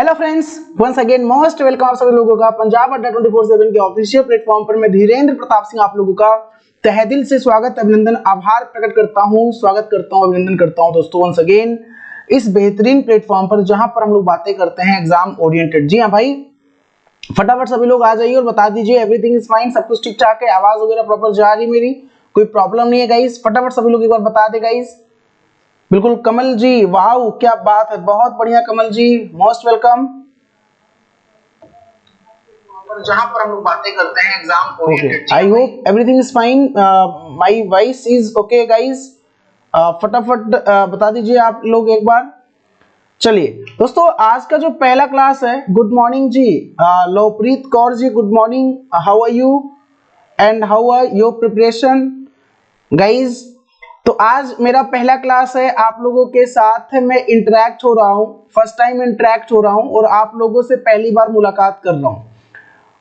Hello friends, once again most welcome आप सभी लोगों का पंजाब अड्डा 24/7 के ऑफिशियल प्लेटफॉर्म पर मैं धीरेन्द्र प्रताप सिंह आप लोगों का तहे दिल से स्वागत, अभिनंदन, आभार प्रकट करता हूं, स्वागत करता हूं, अभिनंदन करता हूं दोस्तों वंस अगेन इस बेहतरीन प्लेटफॉर्म पर जहां पर हम लोग बातें करते हैं एग्जाम ओरिएंटेड। जी हां भाई, फटाफट सभी लोग आ जाइए और बता दीजिए एवरीथिंग इज फाइन, सब कुछ ठीक ठाक है, आवाज वगैरह प्रॉपर जा रही मेरी, कोई प्रॉब्लम नहीं है गाइस। फटाफट सभी लोग एक बार बता दे गाइस। बिल्कुल कमल जी, वाओ क्या बात है, बहुत बढ़िया कमल जी, मोस्ट वेलकम। जहां पर हम लोग बातें करते हैं exam oriented. I hope everything is fine, my voice is okay guys. फटाफट बता दीजिए आप लोग एक बार। चलिए दोस्तों, आज का जो पहला क्लास है, गुड मॉर्निंग जी, Lokpreet Kaur ji, good morning, how are you and how are your preparation guys. तो आज मेरा पहला क्लास है, आप लोगों के साथ मैं इंटरेक्ट हो रहा हूँ, फर्स्ट टाइम इंटरेक्ट हो रहा हूँ और आप लोगों से पहली बार मुलाकात कर रहा हूँ।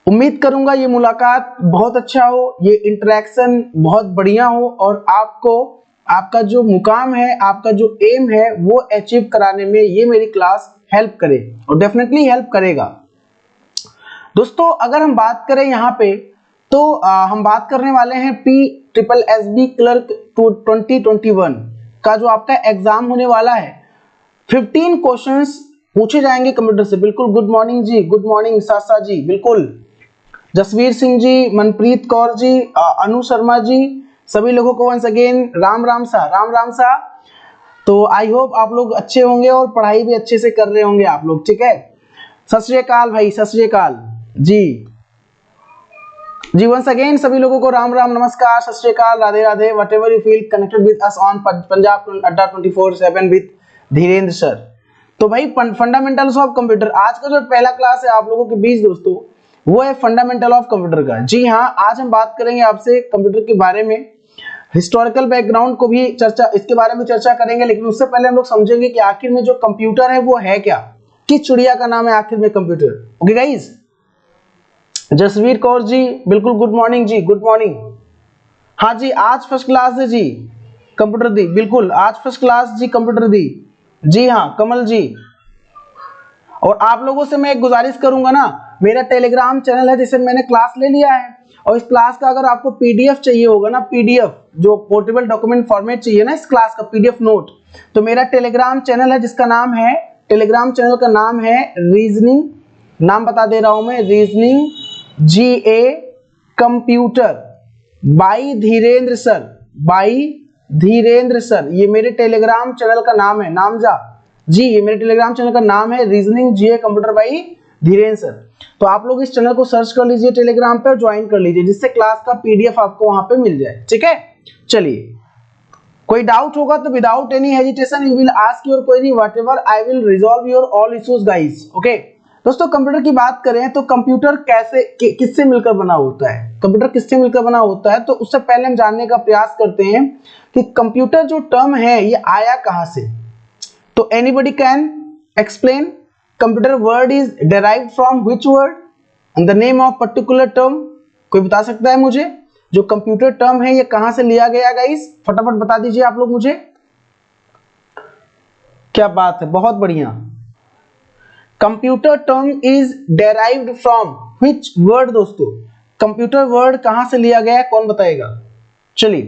उम्मीद करूंगा ये मुलाकात बहुत अच्छा हो, ये इंटरेक्शन बहुत बढ़िया हो और आपको आपका जो मुकाम है, आपका जो एम है वो अचीव कराने में ये मेरी क्लास हेल्प करे और डेफिनेटली हेल्प करेगा। दोस्तों अगर हम बात करें यहाँ पे तो हम बात करने वाले हैं PSSB क्लर्क 2021 का जो आपका एग्जाम होने वाला है। 15 क्वेश्चंस पूछे जाएंगे कंप्यूटर से। बिल्कुल गुड मॉर्निंग जी, गुड मॉर्निंग सासा जी, बिल्कुल जसवीर सिंह जी, मनप्रीत कौर जी, अनु शर्मा जी, सभी लोगों को वंस अगेन राम राम सा, राम राम सा। तो आई होप आप लोग अच्छे होंगे और पढ़ाई भी अच्छे से कर रहे होंगे आप लोग, ठीक है। सत श्री अकाल भाई, सत श्री अकाल जी, वंस अगेन सभी लोगों को राम राम, नमस्कार, सत श्री अकाल, Radhe Radhe, whatever you feel connected with us on Punjab अड्डा 24/7 विद धीरेन्द्र सर। तो भाई फंडामेंटल्स ऑफ कंप्यूटर, आज का जो पहला क्लास है आप लोगों के बीच दोस्तों वो है फंडामेंटल ऑफ कंप्यूटर का। जी हाँ, आज हम बात करेंगे आपसे कंप्यूटर के बारे में, हिस्टोरिकल बैकग्राउंड को भी चर्चा, इसके बारे में चर्चा करेंगे, लेकिन उससे पहले हम लोग समझेंगे कि आखिर में जो कंप्यूटर है वो है क्या, किस चिड़िया का नाम है आखिर में computer. Okay guys, Jasveer Kaur ji, बिल्कुल गुड मॉर्निंग जी, गुड मॉर्निंग। हाँ जी, आज फर्स्ट क्लास है जी, कंप्यूटर दी, बिल्कुल आज फर्स्ट क्लास जी, कंप्यूटर दी। जी हाँ कमल जी, और आप लोगों से मैं एक गुजारिश करूंगा ना, मेरा टेलीग्राम चैनल है जिसे मैंने क्लास ले लिया है और इस क्लास का अगर आपको पीडीएफ चाहिए होगा ना, पीडीएफ जो पोर्टेबल डॉक्यूमेंट फॉर्मेट चाहिए ना इस क्लास का पीडीएफ नोट, तो मेरा टेलीग्राम चैनल है जिसका नाम है, टेलीग्राम चैनल का नाम है रीजनिंग, नाम बता दे रहा हूं मैं, reasoning GA computer by Dhirendra sir, by Dhirendra sir, ये मेरे टेलीग्राम चैनल का नाम है, नाम जा जी, ये मेरे टेलीग्राम चैनल का नाम है reasoning GA computer by Dhirendra sir. तो आप लोग इस चैनल को सर्च कर लीजिए टेलीग्राम पे और ज्वाइन कर लीजिए, जिससे क्लास का पीडीएफ आपको वहां पे मिल जाए, ठीक है। चलिए, कोई डाउट होगा तो without any hesitation you will ask your query, whatever I will resolve your all issues guys. Okay दोस्तों, कंप्यूटर की बात करें तो कंप्यूटर कैसे किससे मिलकर बना होता है, कंप्यूटर किससे मिलकर बना होता है, तो उससे पहले हम जानने का प्रयास करते हैं कि कंप्यूटर जो टर्म है ये आया कहां से। तो anybody can explain, computer word is derived from which word and the name of particular term, कोई बता सकता है मुझे जो कंप्यूटर टर्म है ये कहां से लिया गया गाइस, फटाफट बता दीजिए आप लोग मुझे। क्या बात है, बहुत बढ़िया। Computer term is derived from which word दोस्तों, कंप्यूटर वर्ड कहां से लिया गया है, कौन बताएगा। चलिए,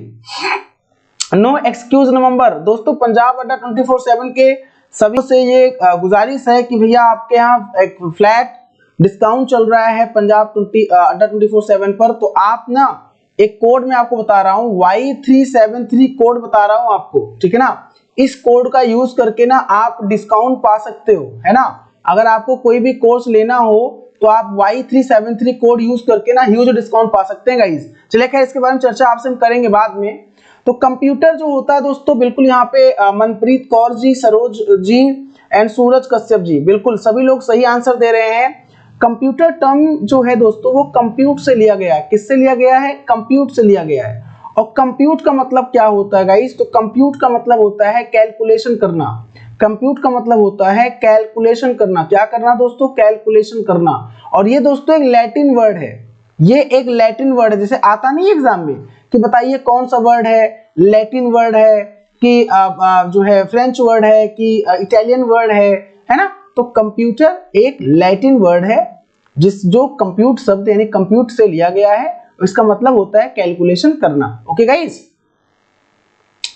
नो एक्सक्यूज नवंबर दोस्तों, पंजाब अड्डा 24/7 के सभी से ये गुजारिश है कि भैया आपके यहाँ एक फ्लैट डिस्काउंट चल रहा है पंजाब अड्डा 24/7 पर, तो आप ना एक कोड मैं आपको बता रहा हूँ, Y373 कोड बता रहा हूँ आपको, ठीक है ना। इस कोड का यूज करके ना आप डिस्काउंट पा सकते हो, है ना। अगर आपको कोई भी कोर्स लेना हो तो आप Y373 कोड यूज करके ना ह्यूज डिस्काउंट पा सकते हैं गाइस। चलिए खैर, इसके बारे में चर्चा आपसे हम करेंगे बाद में। तो कंप्यूटर जो होता है दोस्तों, बिल्कुल यहाँ पे मनप्रीत कौर जी, सरोज जी एंड सूरज कश्यप जी, बिल्कुल सभी लोग सही आंसर दे रहे हैं। कंप्यूटर टर्म जो है दोस्तों वो कंप्यूट से लिया गया है, किससे लिया गया है, कंप्यूट से लिया गया है। और कंप्यूट का मतलब क्या होता है गाइस, तो कंप्यूट का मतलब होता है कैलकुलेशन करना, कंप्यूट का मतलब होता है कैलकुलेशन करना, क्या करना दोस्तों, कैलकुलेशन करना। और ये दोस्तों एक लैटिन वर्ड है, ये एक लैटिन वर्ड है, जैसे आता नहीं एग्जाम में कि बताइए कौन सा वर्ड है, लैटिन वर्ड है कि जो है फ्रेंच वर्ड है कि इटालियन वर्ड है ना। तो कंप्यूटर एक लैटिन वर्ड है जो कंप्यूट शब्द यानी कंप्यूट से लिया गया है, इसका मतलब होता है कैलकुलेशन करना। ओके गाइस,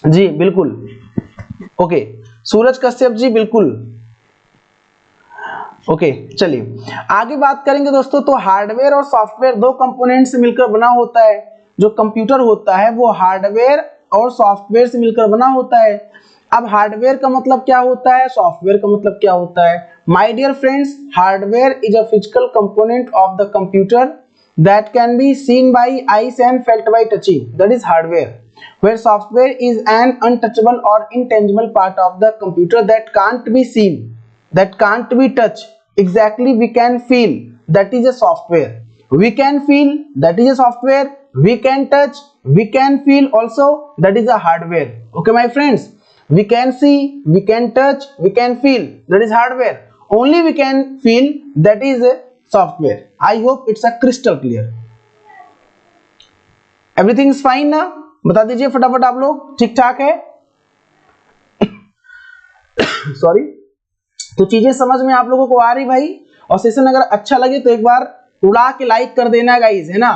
जी बिल्कुल, ओके सूरज कश्यप जी बिल्कुल, ओके चलिए आगे बात करेंगे दोस्तों। तो हार्डवेयर और सॉफ्टवेयर दो कंपोनेंट से मिलकर बना होता है। जो कंप्यूटर होता है वो हार्डवेयर और सॉफ्टवेयर से मिलकर बना होता है। अब हार्डवेयर का मतलब क्या होता है, सॉफ्टवेयर का मतलब क्या होता है? My dear friends, hardware is a physical component of the computer that can be seen by eyes and felt by touching, that is hardware. Where software is an untouchable or intangible part of the computer that can't be seen, that can't be touched. Exactly, we can feel, that is a software. We can feel, that is a software. We can touch, we can feel also, that is a hardware. Okay my friends, we can see, we can touch, we can feel, that is hardware. Only we can feel, that is a software. I hope it's a crystal clear. Everything is fine ना? बता दीजिए फटाफट आप लोग, ठीक ठाक है? Sorry, तो चीजें समझ में आप लोगों को आ रही भाई? और सेशन अगर अच्छा लगे तो एक बार उड़ा के लाइक कर देना गाइस, है ना?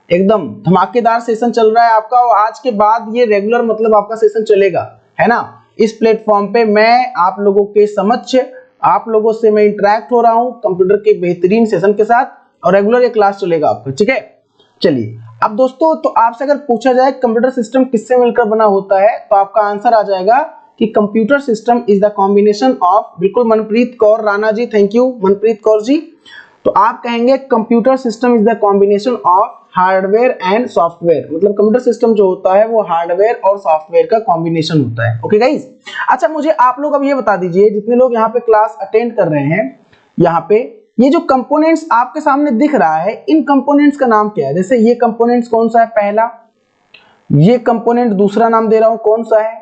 एकदम धमाकेदार सेशन चल रहा है आपका, और आज के बाद ये रेगुलर मतलब आपका सेशन चलेगा, है ना? इस प्लेटफॉर्म पे मैं आप लोगों के समक्ष, आप लोगों से मैं इंटरेक्ट हो रहा हूँ कंप्यूटर के बेहतरीन सेशन के साथ, और रेगुलर ये क्लास चलेगा आपका, ठीक है? चलिए अब दोस्तों, तो आपसे अगर पूछा जाए कंप्यूटर सिस्टम किससे मिलकर बना होता है, तो आपका आंसर आ जाएगा कि computer system is the combination of, बिल्कुल मनप्रीत कौर राणा जी, थैंक यू मनप्रीत कौर जी। तो आप कहेंगे computer system is the combination of hardware and software, मतलब कंप्यूटर सिस्टम जो होता है वो हार्डवेयर और सॉफ्टवेयर का कॉम्बिनेशन होता है। ओके गाइस, अच्छा मुझे आप लोग अब ये बता दीजिए, जितने लोग यहाँ पे क्लास अटेंड कर रहे हैं, यहाँ पे ये जो कंपोनेंट्स आपके सामने दिख रहा है, इन कंपोनेंट्स का नाम क्या है? जैसे ये कंपोनेंट्स कौन सा है? पहला। ये कंपोनेंट दूसरा नाम दे रहा हूं, कौन सा है?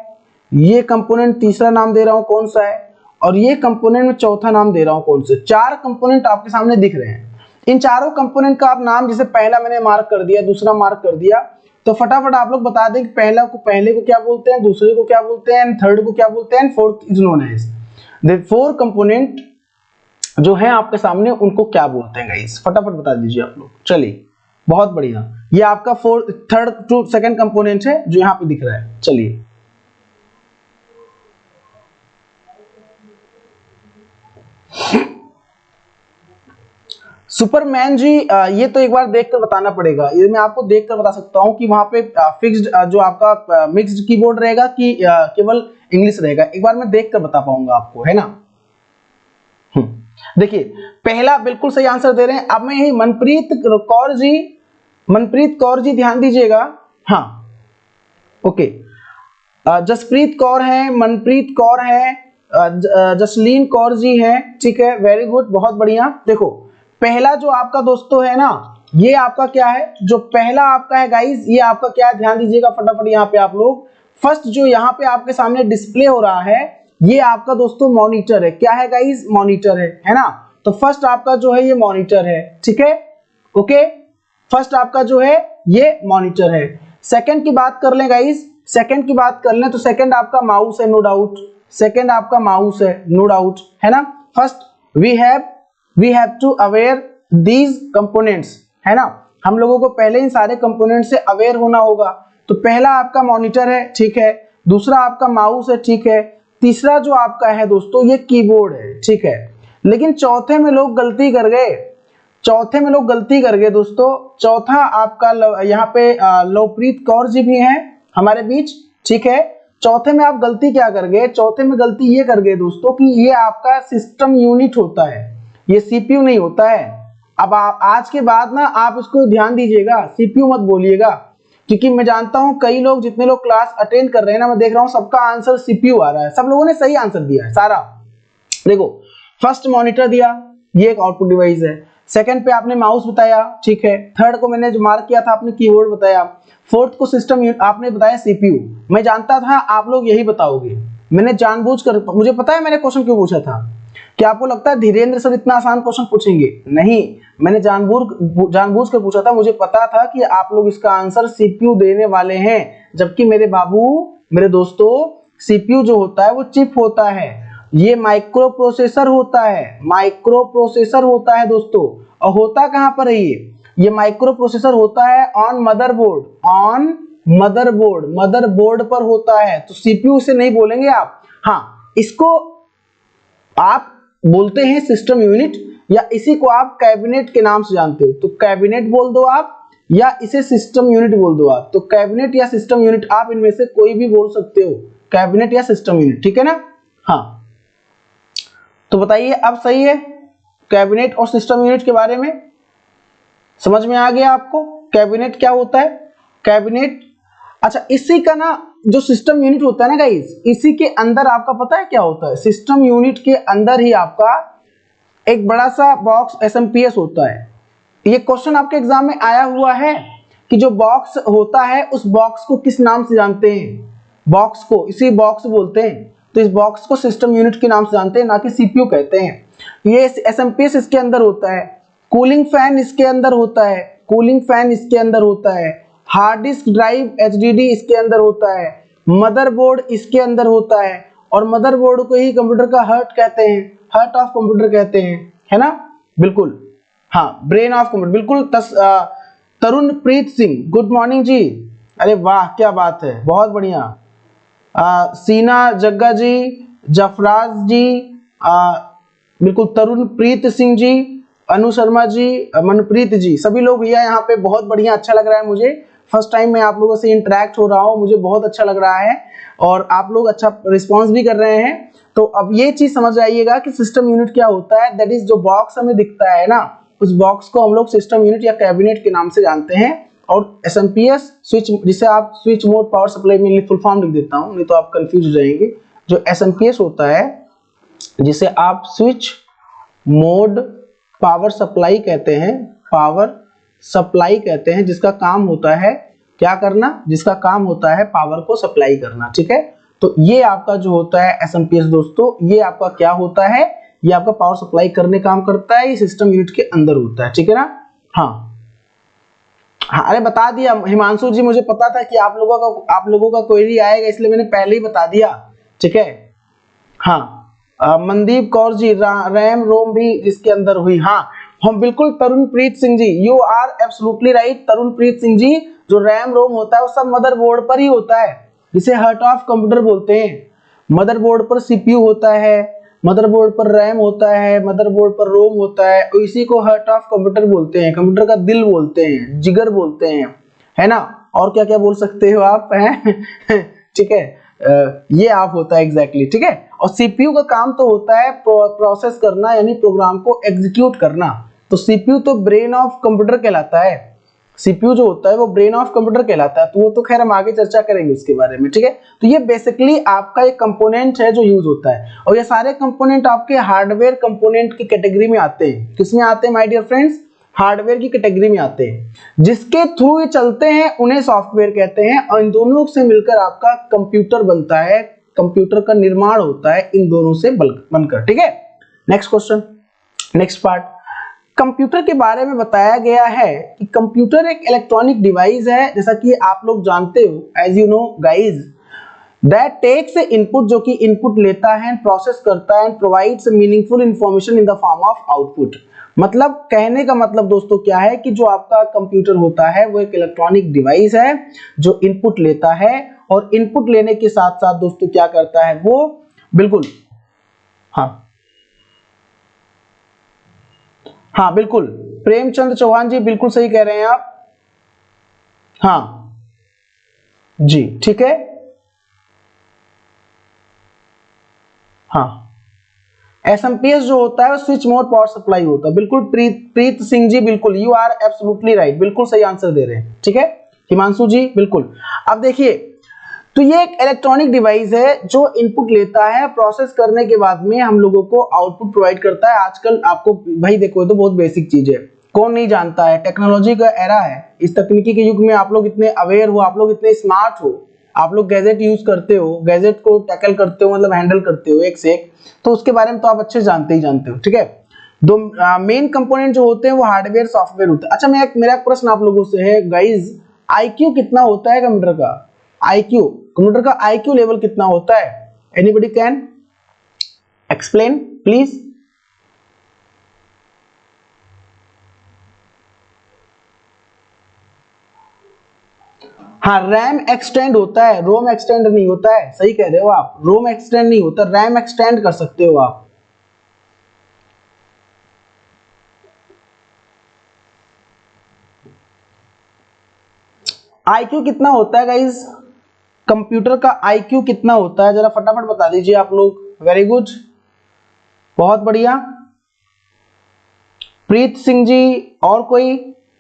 ये कंपोनेंट तीसरा नाम दे रहा हूं, कौन सा है? और ये कंपोनेंट में चौथा नाम दे रहा हूं, कौन सा? चार कंपोनेंट आपके सामने दिख रहे हैं। इन चारों कंपोनेंट का आप नाम, जैसे पहला मैंने मार्क कर दिया, दूसरा मार्क कर दिया, तो फटाफट आप लोग बता दें कि पहले को क्या बोलते हैं, दूसरे को क्या बोलते हैं, थर्ड को क्या बोलते हैं, fourth is known as. The four component जो है आपके सामने उनको क्या बोलते हैं गाइस, फटाफट बता दीजिए आप लोग। चलिए बहुत बढ़िया, ये आपका थर्ड टू सेकंड कंपोनेंट है जो यहाँ पे दिख रहा है। चलिए सुपरमैन जी, ये तो एक बार देखकर बताना पड़ेगा। ये मैं आपको देखकर बता सकता हूँ कि वहां पे फिक्स्ड जो आपका मिक्स्ड कीबोर्ड रहेगा कि केवल इंग्लिश रहेगा, एक बार मैं देखकर बता पाऊंगा आपको, है ना? देखिए पहला बिल्कुल सही आंसर दे रहे हैं। अब मैं यही मनप्रीत कौर जी ध्यान दीजिएगा, हाँ ओके, जसप्रीत कौर है, मनप्रीत कौर है, जसलीन कौर जी है, ठीक है, वेरी गुड, बहुत बढ़िया। देखो पहला जो आपका दोस्तों है ना, ये आपका क्या है, जो पहला आपका है गाइस, ये आपका क्या है, ध्यान दीजिएगा फटाफट यहाँ पे आप लोग। फर्स्ट जो यहाँ पे आपके सामने डिस्प्ले हो रहा है, ये आपका दोस्तों मॉनिटर है। क्या है गाइस? मॉनिटर है ना? तो फर्स्ट आपका जो है ये मॉनिटर है, ठीक है, ओके, फर्स्ट आपका जो है ये मॉनिटर है। सेकंड की बात कर लें गाइस, सेकंड की बात कर लें तो सेकंड आपका माउस है, नो डाउट, सेकंड आपका माउस है, नो डाउट, है ना? First we have to aware these components, है ना? हम लोगों को पहले इन सारे कंपोनेंट से अवेयर होना होगा। तो पहला आपका मॉनिटर है, ठीक है, दूसरा आपका माउस है, ठीक है, तीसरा जो आपका है दोस्तों ये कीबोर्ड है, ठीक है। लेकिन चौथे में लोग गलती कर गए दोस्तों। चौथा आपका यहाँ पे लवप्रीत कौर जी भी हैं हमारे बीच, ठीक है। चौथे में आप गलती क्या कर गए? चौथे में गलती ये कर गए दोस्तों कि ये आपका सिस्टम यूनिट होता है, ये सीपीयू नहीं होता है। अब आप आज के बाद ना आप इसको ध्यान दीजिएगा, सीपीयू मत बोलिएगा, क्योंकि मैं जानता हूं कई लोग, जितने लोग क्लास अटेंड कर रहे हैं ना, मैं देख रहा हूं सबका आंसर सीपीयू आ रहा है। सब लोगों ने सही आंसर दिया है सारा। देखो फर्स्ट मॉनिटर दिया, ये एक आउटपुट डिवाइस है। सेकंड पे आपने माउस बताया, ठीक है। थर्ड को मैंने जो मार्क किया था आपने कीबोर्ड बताया। फोर्थ को सिस्टम आपने बताया सीपीयू। मैं जानता था आप लोग यही बताओगे, मैंने जानबूझकर, मुझे पता है मैंने क्वेश्चन क्यों पूछा था। क्या आपको लगता है धीरेन्द्र सर इतना आसान क्वेश्चन पूछेंगे? नहीं, मैंने जानबूझकर पूछा था। मुझे पता था कि आप लोग इसका आंसर सीपीयू देने वाले हैं, जबकि मेरे बाबू, मेरे दोस्तों, सीपीयू जो होता है वो चिप होता है। ये माइक्रो प्रोसेसर होता है, माइक्रो प्रोसेसर होता है दोस्तों। और होता कहां पर है ये माइक्रो प्रोसेसर होता है on motherboard, on motherboard, motherboard पर होता है। तो सीपीयू से नहीं बोलेंगे आप, हाँ इसको आप बोलते हैं सिस्टम यूनिट, या इसी को आप कैबिनेट के नाम से जानते हो। तो कैबिनेट बोल दो आप, या इसे सिस्टम यूनिट बोल दो आप। तो कैबिनेट या सिस्टम यूनिट आप इनमें से कोई भी बोल सकते हो, कैबिनेट या सिस्टम यूनिट, ठीक है ना। हाँ तो बताइए अब सही है, कैबिनेट और सिस्टम यूनिट के बारे में समझ में आ गया आपको। कैबिनेट क्या होता है, कैबिनेट, अच्छा इसी का ना जो सिस्टम यूनिट होता है ना गाइस, इसी के अंदर आपका पता है क्या होता है, सिस्टम यूनिट के अंदर ही आपका एक बड़ा सा बॉक्स एसएमपीएस होता है। ये क्वेश्चन आपके एग्जाम में आया हुआ है कि जो बॉक्स होता है उस बॉक्स को किस नाम से जानते हैं, बॉक्स को इसी बॉक्स बोलते हैं। तो इस बॉक्स को सिस्टम यूनिट के नाम से जानते हैं, ना कि सीपीयू कहते हैं। ये एसएमपीएस इसके अंदर होता है, कूलिंग फैन इसके अंदर होता है, कूलिंग फैन इसके अंदर होता है, हार्ड डिस्क ड्राइव एचडीडी इसके अंदर होता है, मदरबोर्ड इसके अंदर होता है, और मदरबोर्ड को ही कंप्यूटर का हार्ट कहते हैं, हार्ट ऑफ कंप्यूटर कहते हैं, है ना, बिल्कुल, हाँ ब्रेन ऑफ कंप्यूटर, बिल्कुल। तरुण प्रीत सिंह, गुड मॉर्निंग जी, अरे वाह क्या बात है, बहुत बढ़िया। सीना जग्गा जी, जफराज जी, बिल्कुल तरुण प्रीत सिंह जी, अनु शर्मा जी, मनप्रीत जी, सभी लोग भैया यहाँ पे, बहुत बढ़िया, अच्छा लग रहा है मुझे। फर्स्ट टाइम मैं आप लोगों से इंटरेक्ट हो रहा हूँ, मुझे बहुत अच्छा लग रहा है और आप लोग अच्छा रिस्पॉन्स भी कर रहे हैं। तो अब ये चीज समझ आइएगा कि सिस्टम यूनिट क्या होता है, दैट इज जो बॉक्स हमें दिखता है ना, उस बॉक्स को हम लोग सिस्टम यूनिट या कैबिनेट के नाम से जानते हैं। और एसएमपीएस स्विच, जिसे आप स्विच मोड पावर सप्लाई में फुल फॉर्म लिख देता हूँ, नहीं तो आप कंफ्यूज हो जाएंगे। जो एसएमपीएस होता है जिसे आप स्विच मोड पावर सप्लाई कहते हैं, पावर सप्लाई कहते हैं, जिसका काम होता है क्या करना, जिसका काम होता है पावर को सप्लाई करना, ठीक है। तो ये आपका जो होता है एसएमपीएस दोस्तों, ये आपका क्या होता है, ये आपका पावर सप्लाई करने काम करता है, ये सिस्टम यूनिट के अंदर होता है, ठीक है ना। हाँ हाँ, अरे बता दिया हिमांशु जी, मुझे पता था कि आप लोगों का क्वेरी आएगा, इसलिए मैंने पहले ही बता दिया, ठीक है। हाँ मनदीप कौर जी, रैम रोम भी इसके अंदर हुई, हाँ हम बिल्कुल। तरुण प्रीत सिंह जी, यू आर एब्सोल्युटली राइट तरुण प्रीत सिंह जी, जो रैम रोम होता है वो सब मदरबोर्ड पर ही होता है, जिसे हार्ट ऑफ कंप्यूटर बोलते हैं। मदरबोर्ड पर सीपीयू होता है, मदरबोर्ड पर रैम होता है, मदरबोर्ड पर रोम होता है, और इसी को हार्ट ऑफ कंप्यूटर बोलते हैं, कंप्यूटर का दिल बोलते हैं, जिगर बोलते हैं, है ना। और क्या क्या बोल सकते हो आप, हैं ठीक है, ये आप होता है एग्जैक्टली, ठीक है। और सीपीयू का काम तो होता है प्रोसेस करना, यानी प्रोग्राम को एग्जीक्यूट करना। तो सीपीयू तो ब्रेन ऑफ कंप्यूटर कहलाता है, सीपीयू जो होता है वो ब्रेन ऑफ कंप्यूटर कहलाता है। तो वो तो खैर हम आगे चर्चा करेंगे उसके बारे में, ठीक है। तो ये बेसिकली आपका एक कंपोनेंट है जो यूज होता है, और ये सारे कंपोनेंट आपके हार्डवेयर कंपोनेंट की कैटेगरी में आते हैं। किसमें आते हैं माय डियर फ्रेंड्स, हार्डवेयर की कैटेगरी में आते हैं। जिसके थ्रू ये चलते हैं उन्हें सॉफ्टवेयर कहते हैं, और इन दोनों से मिलकर आपका कंप्यूटर बनता है, कंप्यूटर का निर्माण होता है इन दोनों से बनकर, ठीक है। Next question, next part, computer के बारे में बताया गया है कि कंप्यूटर एक इलेक्ट्रॉनिक डिवाइस है, जैसा कि आप लोग जानते हो, as you know guys, that takes input, जो कि इनपुट लेता है, प्रोसेस करता है, and provides meaningful information in the form of output. मतलब कहने का मतलब दोस्तों क्या है कि जो आपका कंप्यूटर होता है वो एक इलेक्ट्रॉनिक डिवाइस है जो इनपुट लेता है, और इनपुट लेने के साथ साथ दोस्तों क्या करता है वो, बिल्कुल हाँ बिल्कुल, प्रेमचंद चौहान जी बिल्कुल सही कह रहे हैं आप, हाँ जी ठीक है, हाँ एसएमपीएस जो होता है वो स्विच मोड पावर सप्लाई होता है, बिल्कुल। प्रीत सिंह जी बिल्कुल, यू आर एब्सोल्युटली राइट, बिल्कुल सही आंसर दे रहे हैं, ठीक है। हिमांशु जी बिल्कुल। अब देखिए, तो ये एक इलेक्ट्रॉनिक डिवाइस है जो इनपुट लेता है, प्रोसेस करने के बाद में हम लोगों को आउटपुट प्रोवाइड करता है। आजकल आपको भाई देखो, तो बहुत बेसिक चीज है, कौन नहीं जानता है, टेक्नोलॉजी का एरा है, इस तकनीकी के युग में आप लोग इतने अवेयर हो, आप लोग इतने स्मार्ट हो, आप लोग गैजेट यूज करते हो, गैजेट को टैकल करते हो, मतलब हैंडल करते हो एक से एक, तो उसके बारे में तो आप अच्छे जानते ही जानते हो, ठीक है। दो मेन कंपोनेंट जो होते हैं वो हार्डवेयर सॉफ्टवेयर होते हैं। अच्छा, मेरा एक प्रश्न आप लोगों से है गाइज, आईक्यू कितना होता है कंप्यूटर का, आईक्यू, कंप्यूटर का आईक्यू लेवल कितना होता है, एनीबॉडी कैन, एक्सप्लेन प्लीज। हाँ, रैम एक्सटेंड होता है, रोम एक्सटेंड नहीं होता है, सही कह रहे हो आप, रोम एक्सटेंड नहीं होता, रैम एक्सटेंड कर सकते हो आप। आईक्यू कितना होता है गाइस, कंप्यूटर का आईक्यू कितना होता है, जरा फटाफट बता दीजिए आप लोग। वेरी गुड, बहुत बढ़िया। प्रीत सिंह जी, और कोई?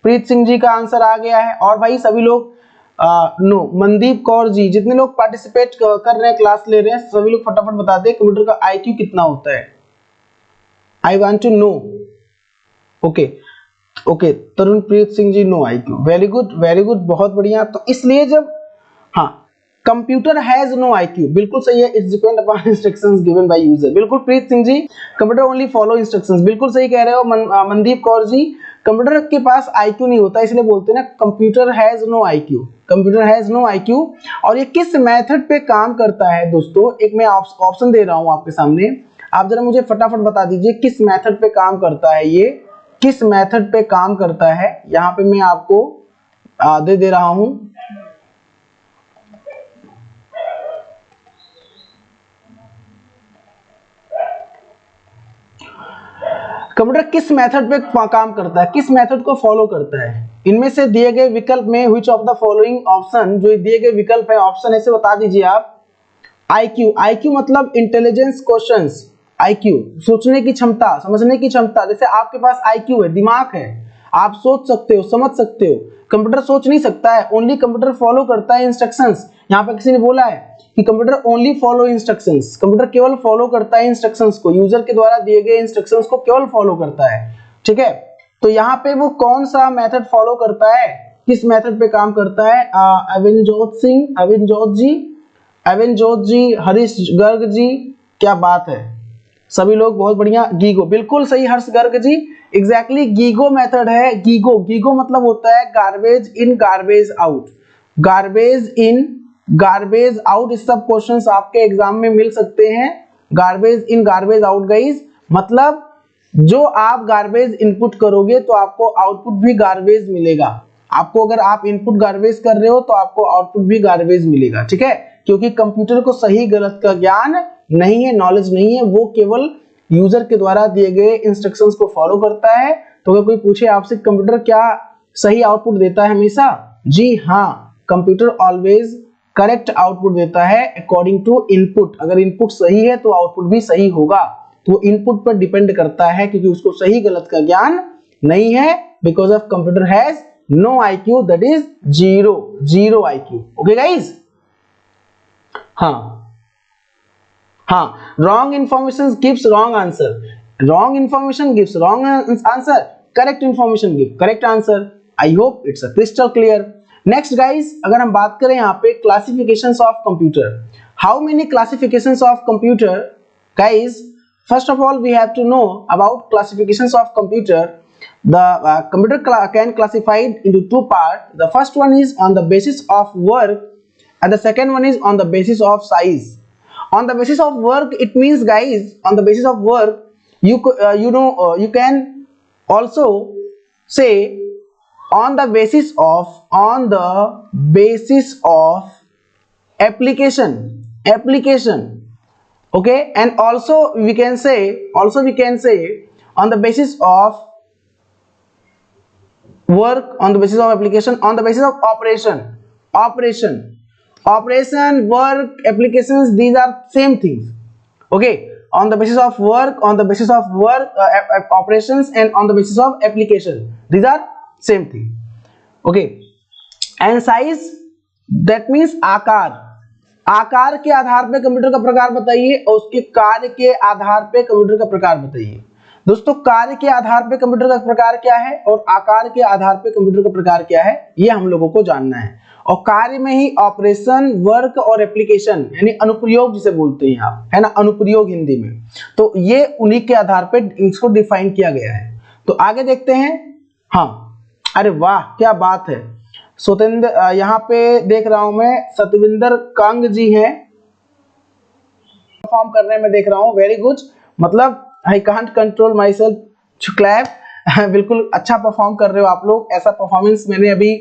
प्रीत सिंह जी का आंसर आ गया है। और भाई सभी लोग नो, मनदीप कौर जी, जितने लोग पार्टिसिपेट कर रहे हैं, क्लास ले रहे हैं, सभी लोग फटाफट बता दें कंप्यूटर का आईक्यू कितना होता है। I want to know. Okay okay, Tarun Preet Singh ji, no IQ. Very good very good, बहुत बढ़िया। तो इसलिए जब, हाँ, कंप्यूटर हैज नो आईक्यू, बिल्कुल सही है। It's depend upon instructions given by user. बिल्कुल प्रीत सिंह जी, कंप्यूटर ओनली फॉलो इंस्ट्रक्शंस, बिल्कुल सही कह रहे हो। मनदीप कौर जी, कंप्यूटर के पास आईक्यू नहीं होता, इसलिए बोलते हैं ना computer has no IQ, computer has no IQ. और ये किस मेथड पे काम करता है दोस्तों, एक मैं ऑप्शन दे रहा हूं आपके सामने, आप जरा मुझे फटाफट बता दीजिए किस मेथड पे काम करता है, ये किस मेथड पे काम करता है। यहां पे मैं आपको दे रहा हूं। कंप्यूटर किस मेथड पे काम करता है, किस मेथड को फॉलो करता है। इनमें से दिए गए विकल्प में which of the following option, जो दिए गए विकल्प है, ऑप्शन ऐसे बता दीजिए आप। आईक्यू, आईक्यू मतलब इंटेलिजेंस क्वेश्चंस, आईक्यू सोचने की क्षमता, समझने की क्षमता। जैसे आपके पास आईक्यू है, दिमाग है, आप सोच सकते हो, समझ सकते हो। कंप्यूटर सोच नहीं सकता है, ओनली कंप्यूटर फॉलो करता है इंस्ट्रक्शंस। यहाँ पे किसी ने बोला है कि computer only follow instructions, computer केवल फॉलो करता है इंस्ट्रक्शंस को, यूजर के द्वारा दिए गए इंस्ट्रक्शंस को केवल फॉलो करता है। ठीक है, तो यहाँ पे वो कौन सा मेथड फॉलो करता है, किस मेथड पे काम करता है। अविनजोत सिंह, अविनजोत जी, हरीश गर्ग जी, क्या बात है, सभी लोग बहुत बढ़िया। गीगो, बिल्कुल सही हर्ष Garg ji, exactly GIGO method है। गीगो, गीगो मतलब होता है garbage in garbage out, garbage in garbage out. इस सब क्वेश्चंस आपके एग्जाम में मिल सकते हैं। Garbage in garbage out guys, मतलब जो आप गार्बेज इनपुट करोगे तो आपको आउटपुट भी गार्बेज मिलेगा। आपको अगर आप इनपुट गार्बेज कर रहे हो तो आपको आउटपुट भी गार्बेज मिलेगा। ठीक है, क्योंकि कंप्यूटर को सही गलत का ज्ञान नहीं है, नॉलेज नहीं है, वो केवल यूजर के द्वारा दिए गए इंस्ट्रक्शंस को फॉलो करता है। तो अगर कोई पूछे आपसे कंप्यूटर क्या सही आउटपुट देता है हमेशा, जी हाँ, कंप्यूटर ऑलवेज करेक्ट आउटपुट देता है अकॉर्डिंग टू इनपुट। अगर इनपुट सही है तो आउटपुट भी सही होगा, तो इनपुट पर डिपेंड करता है, क्योंकि उसको सही गलत का ज्ञान नहीं है। Because of computer has no IQ, that is zero IQ. Okay guys, हाँ हाँ, wrong information gives wrong answer, wrong information gives wrong answer, correct information give correct answer. I hope it's a crystal clear. Next guys, अगर हम बात करें यहाँ पे classifications of computer, how many classifications of computer guys. First of all we have to know about classifications of computer. The computer can classified into two parts. The first one is on the basis of work, and the second one is on the basis of size. On the basis of work, it means guys, on the basis of work, you can also say on the basis of application. Okay, and also we can say on the basis of work, on the basis of application, on the basis of operation, work, applications, these are same things. Okay, on the basis of work, operations, and on the basis of application, these are same thing. Okay, and size, that means आकार के आधार पे computer का प्रकार बताइए, और उसके कार्य के आधार पे कंप्यूटर का प्रकार बताइए। दोस्तों, कार्य के आधार पे कंप्यूटर का प्रकार क्या है और आकार के आधार पे कंप्यूटर का प्रकार क्या है, ये हम लोगों को जानना है। और कार्य में ही ऑपरेशन, वर्क और एप्लीकेशन, यानी अनुप्रयोग जिसे बोलते हैं आप, है ना, अनुप्रयोग हिंदी में, तो ये उन्हीं के आधार पे इसको डिफाइन किया गया है। तो आगे देखते हैं। हाँ, अरे वाह, क्या बात है। सतेंद्र, यहाँ पे देख रहा हूं मैं, सतविंदर कंग जी हैं, परफॉर्म कर रहे हैं, मैं देख रहा हूं। वेरी गुड, मतलब I can't control myself to clap. बिल्कुल अच्छा परफॉर्म कर रहे हो आप लोग। ऐसा परफॉर्मेंस मैंने अभी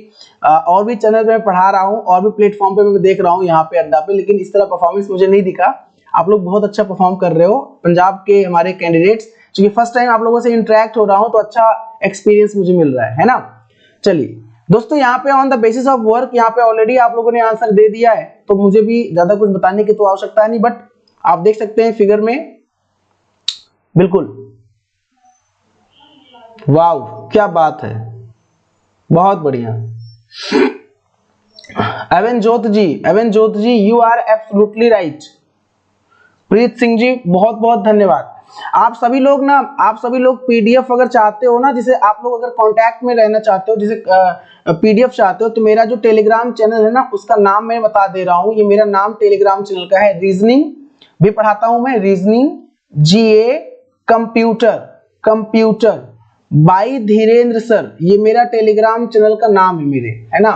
और भी चैनल पे पढ़ा रहा हूँ और भी प्लेटफॉर्म पे मैं देख रहा हूँ यहाँ पे अड्डा पे, लेकिन इस तरह परफॉर्मेंस मुझे नहीं दिखा। आप लोग बहुत अच्छा परफॉर्म कर रहे हो पंजाब के हमारे कैंडिडेट्स, क्योंकि फर्स्ट टाइम आप लोगों से इंटरेक्ट हो रहा हूँ तो अच्छा एक्सपीरियंस मुझे मिल रहा है ना। चलिए दोस्तों, यहाँ पे on the basis of work, यहाँ पे ऑलरेडी आप लोगों ने आंसर दे दिया है, तो मुझे भी ज्यादा कुछ बताने की तो आवश्यकता नहीं, बट आप देख सकते हैं फिगर में। बिल्कुल, वाव क्या बात है, बहुत बढ़िया। एवनजोत जी you are absolutely right. Preet Singh जी बहुत बहुत धन्यवाद। आप सभी लोग पीडीएफ अगर चाहते हो ना, जिसे आप लोग अगर कांटेक्ट में रहना चाहते हो, जिसे पीडीएफ चाहते हो, तो मेरा जो टेलीग्राम चैनल है ना, उसका नाम मैं बता दे रहा हूँ। ये मेरा नाम टेलीग्राम चैनल का है, रीजनिंग भी पढ़ाता हूं मैं, reasoning GA computer by Dhirendra sir, ये मेरा टेलीग्राम चैनल का नाम है मेरे, है ना।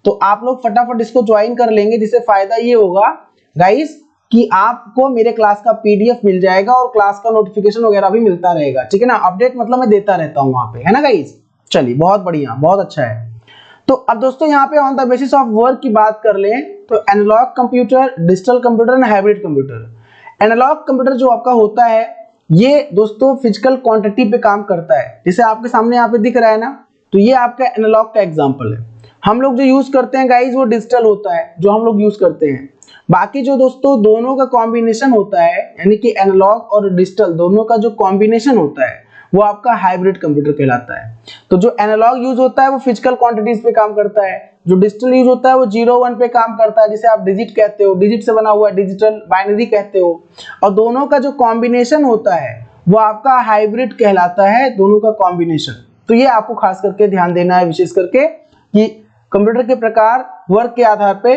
तो आप लोग फटाफट इसको ज्वाइन कर लेंगे, जिससे फायदा ये होगा गाइस कि आपको मेरे क्लास का पीडीएफ मिल जाएगा और क्लास का नोटिफिकेशन वगैरह भी मिलता रहेगा, ठीक है ना। अपडेट मतलब मैं देता रहता हूँ वहां पे, है ना गाइस। चलिए बहुत बढ़िया, बहुत अच्छा है। तो अब दोस्तों यहाँ पे on the basis of work की बात कर लें तो analogue computer, digital computer and hybrid computer. Analogue computer जो आपका होता है, ये दोस्तों फिजिकल क्वांटिटी पे काम करता है, जैसे आपके सामने यहाँ पे दिख रहा है ना, तो ये आपका एनालॉग का एग्जांपल है। हम लोग जो यूज करते हैं गाइस वो डिजिटल होता है जो हम लोग यूज करते हैं। बाकी जो दोस्तों दोनों का कॉम्बिनेशन होता है, यानी कि एनालॉग और डिजिटल दोनों का जो कॉम्बिनेशन होता है, वो आपका हाइब्रिड कंप्यूटर कहलाता है। तो जो एनालॉग यूज होता है वो फिजिकल क्वांटिटीज पे काम करता है, जो डिजिटल यूज होता है वो 0-1 पे काम करता है, जिसे आप डिजिट कहते हो, डिजिट से बना हुआ डिजिटल बाइनरी कहते हो। और दोनों का जो कॉम्बिनेशन होता है वो आपका हाइब्रिड कहलाता है, दोनों का कॉम्बिनेशन। तो ये आपको खास करके ध्यान देना है, विशेष करके कि कंप्यूटर के प्रकार वर्क के आधार पे।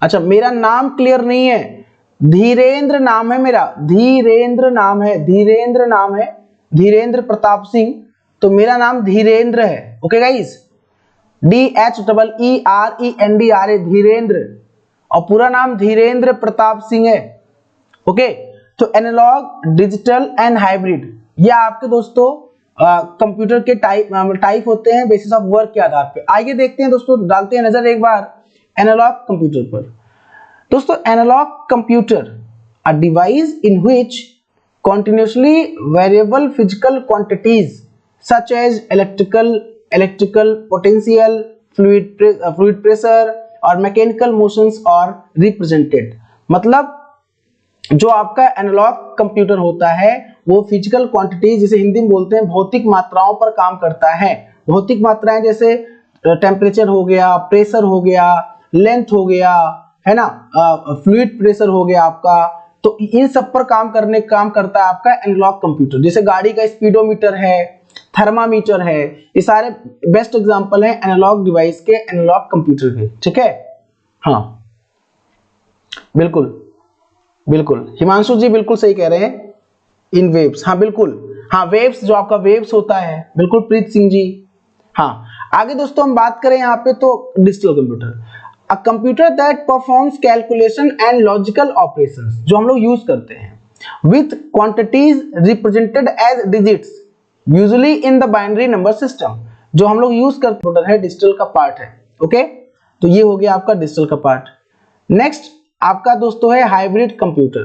अच्छा, मेरा नाम क्लियर नहीं है, धीरेन्द्र नाम है मेरा, धीरेन्द्र नाम है, धीरेन्द्र प्रताप सिंह, तो मेरा नाम धीरेन्द्र है। ओके गाइस, DHEERENDR, धीरेन्द्र, और पूरा नाम धीरेन्द्र प्रताप सिंह है। ओके, तो एनालॉग, डिजिटल एंड हाइब्रिड, ये आपके दोस्तों कंप्यूटर के टाइप होते हैं बेसिस ऑफ वर्क के आधार पे। आइए देखते हैं दोस्तों, डालते हैं नजर एक बार एनालॉग कंप्यूटर पर। दोस्तों analogue computer, a device in which continuously variable physical quantities such as electrical potential, fluid pressure और मैकेनिकल मोशंस और रिप्रेजेंटेड। मतलब जो आपका एनालॉग कंप्यूटर होता है वो फिजिकल क्वांटिटीज, जिसे हिंदी में बोलते हैं भौतिक मात्राओं पर काम करता है। भौतिक मात्राएं जैसे टेम्परेचर हो गया, प्रेशर हो गया, लेंथ हो गया, है ना, फ्लूइड प्रेशर हो गया आपका, तो इन सब पर काम करता है आपका एनालॉग कंप्यूटर। जैसे गाड़ी का स्पीडोमीटर है, थर्मामीटर है, ये सारे बेस्ट एग्जांपल है एनालॉग डिवाइस के, एनालॉग कंप्यूटर के, ठीक है। हाँ बिल्कुल हिमांशु जी बिल्कुल सही कह रहे हैं, इन वेव्स, हाँ बिल्कुल, हाँ वेव्स, जो आपका वेव्स होता है, बिल्कुल प्रीत सिंह जी। हाँ आगे दोस्तों हम बात करें यहाँ पे तो digital computer, a computer that performs calculation and logical operations, जो हम लोग यूज करते हैं with quantities represented as digits usually in the binary number system, जो हम लोग यूज करते हैं डिजिटल का पार्ट है। ओके, तो ये हो गया आपका डिजिटल का पार्ट। नेक्स्ट आपका दोस्तों है hybrid computer,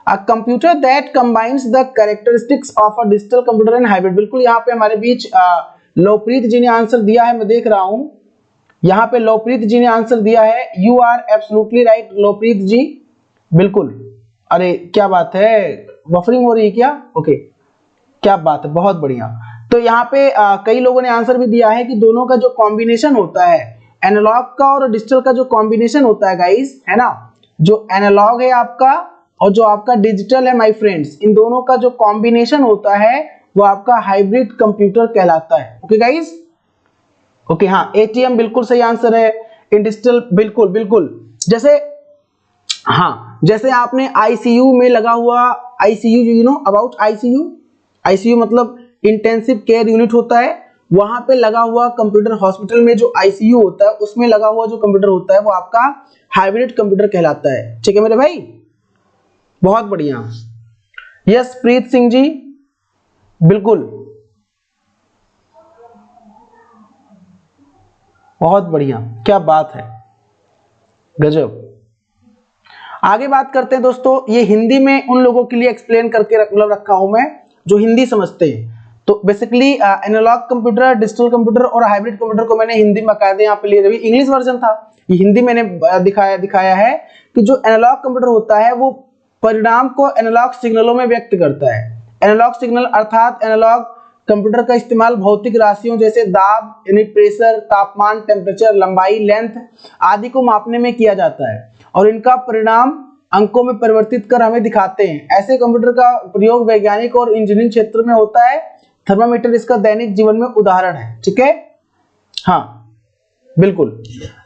a computer that combines the characteristics of a digital computer and hybrid. बिल्कुल यहाँ पे हमारे बीच लवप्रीत जी ने आंसर दिया है, मैं देख रहा हूं यहाँ पे लवप्रीत जी ने आंसर दिया है, you are absolutely right Lovepreet ji, बिल्कुल। अरे क्या बात है, बफरिंग हो रही है क्या? ओके, क्या बात है, बहुत बढ़िया। तो यहाँ पे कई लोगों ने आंसर भी दिया है कि दोनों का जो कॉम्बिनेशन होता है, एनालॉग का और डिजिटल का जो कॉम्बिनेशन होता है गाइस, है ना, जो एनालॉग है आपका और जो आपका डिजिटल है माय फ्रेंड्स, इन दोनों का जो कॉम्बिनेशन होता है वो आपका हाइब्रिड कंप्यूटर कहलाता है। ओके गाइस, ओके, हाँ एटीएम बिल्कुल सही आंसर है, इन डिजिटल बिल्कुल जैसे, हाँ जैसे आपने आईसीयू में लगा हुआ, ICU you know about ICU मतलब इंटेंसिव केयर यूनिट होता है, वहां पे लगा हुआ कंप्यूटर, हॉस्पिटल में जो आईसीयू होता है उसमें लगा हुआ जो कंप्यूटर होता है वो आपका हाइब्रिड कंप्यूटर कहलाता है, ठीक है मेरे भाई। बहुत बढ़िया। यस प्रीत सिंह जी, बिल्कुल बहुत बढ़िया, क्या बात है, गजब। आगे बात करते हैं दोस्तों, ये हिंदी में उन लोगों के लिए एक्सप्लेन करके रखा हूं मैं जो हिंदी समझते हैं। तो basically analogue computer, digital computer और हाइब्रिड कंप्यूटर को मैंने हिंदी में कायदे यहाँ पे लिए, रही इंग्लिश वर्जन था, ये हिंदी मैंने दिखाया है कि जो एनालॉग कंप्यूटर होता है वो परिणाम को एनालॉग सिग्नलों में व्यक्त करता है। एनालॉग सिग्नल अर्थात एनालॉग कंप्यूटर का इस्तेमाल भौतिक राशियों जैसे दाब यानी प्रेशर, तापमान, टेम्परेचर, लंबाई, लेंथ आदि को मापने में किया जाता है और इनका परिणाम अंकों में परिवर्तित कर हमें दिखाते हैं। ऐसे कंप्यूटर का प्रयोग वैज्ञानिक और इंजीनियरिंग क्षेत्र में होता है। थर्मामीटर इसका दैनिक जीवन में उदाहरण है, ठीक है, हाँ बिल्कुल।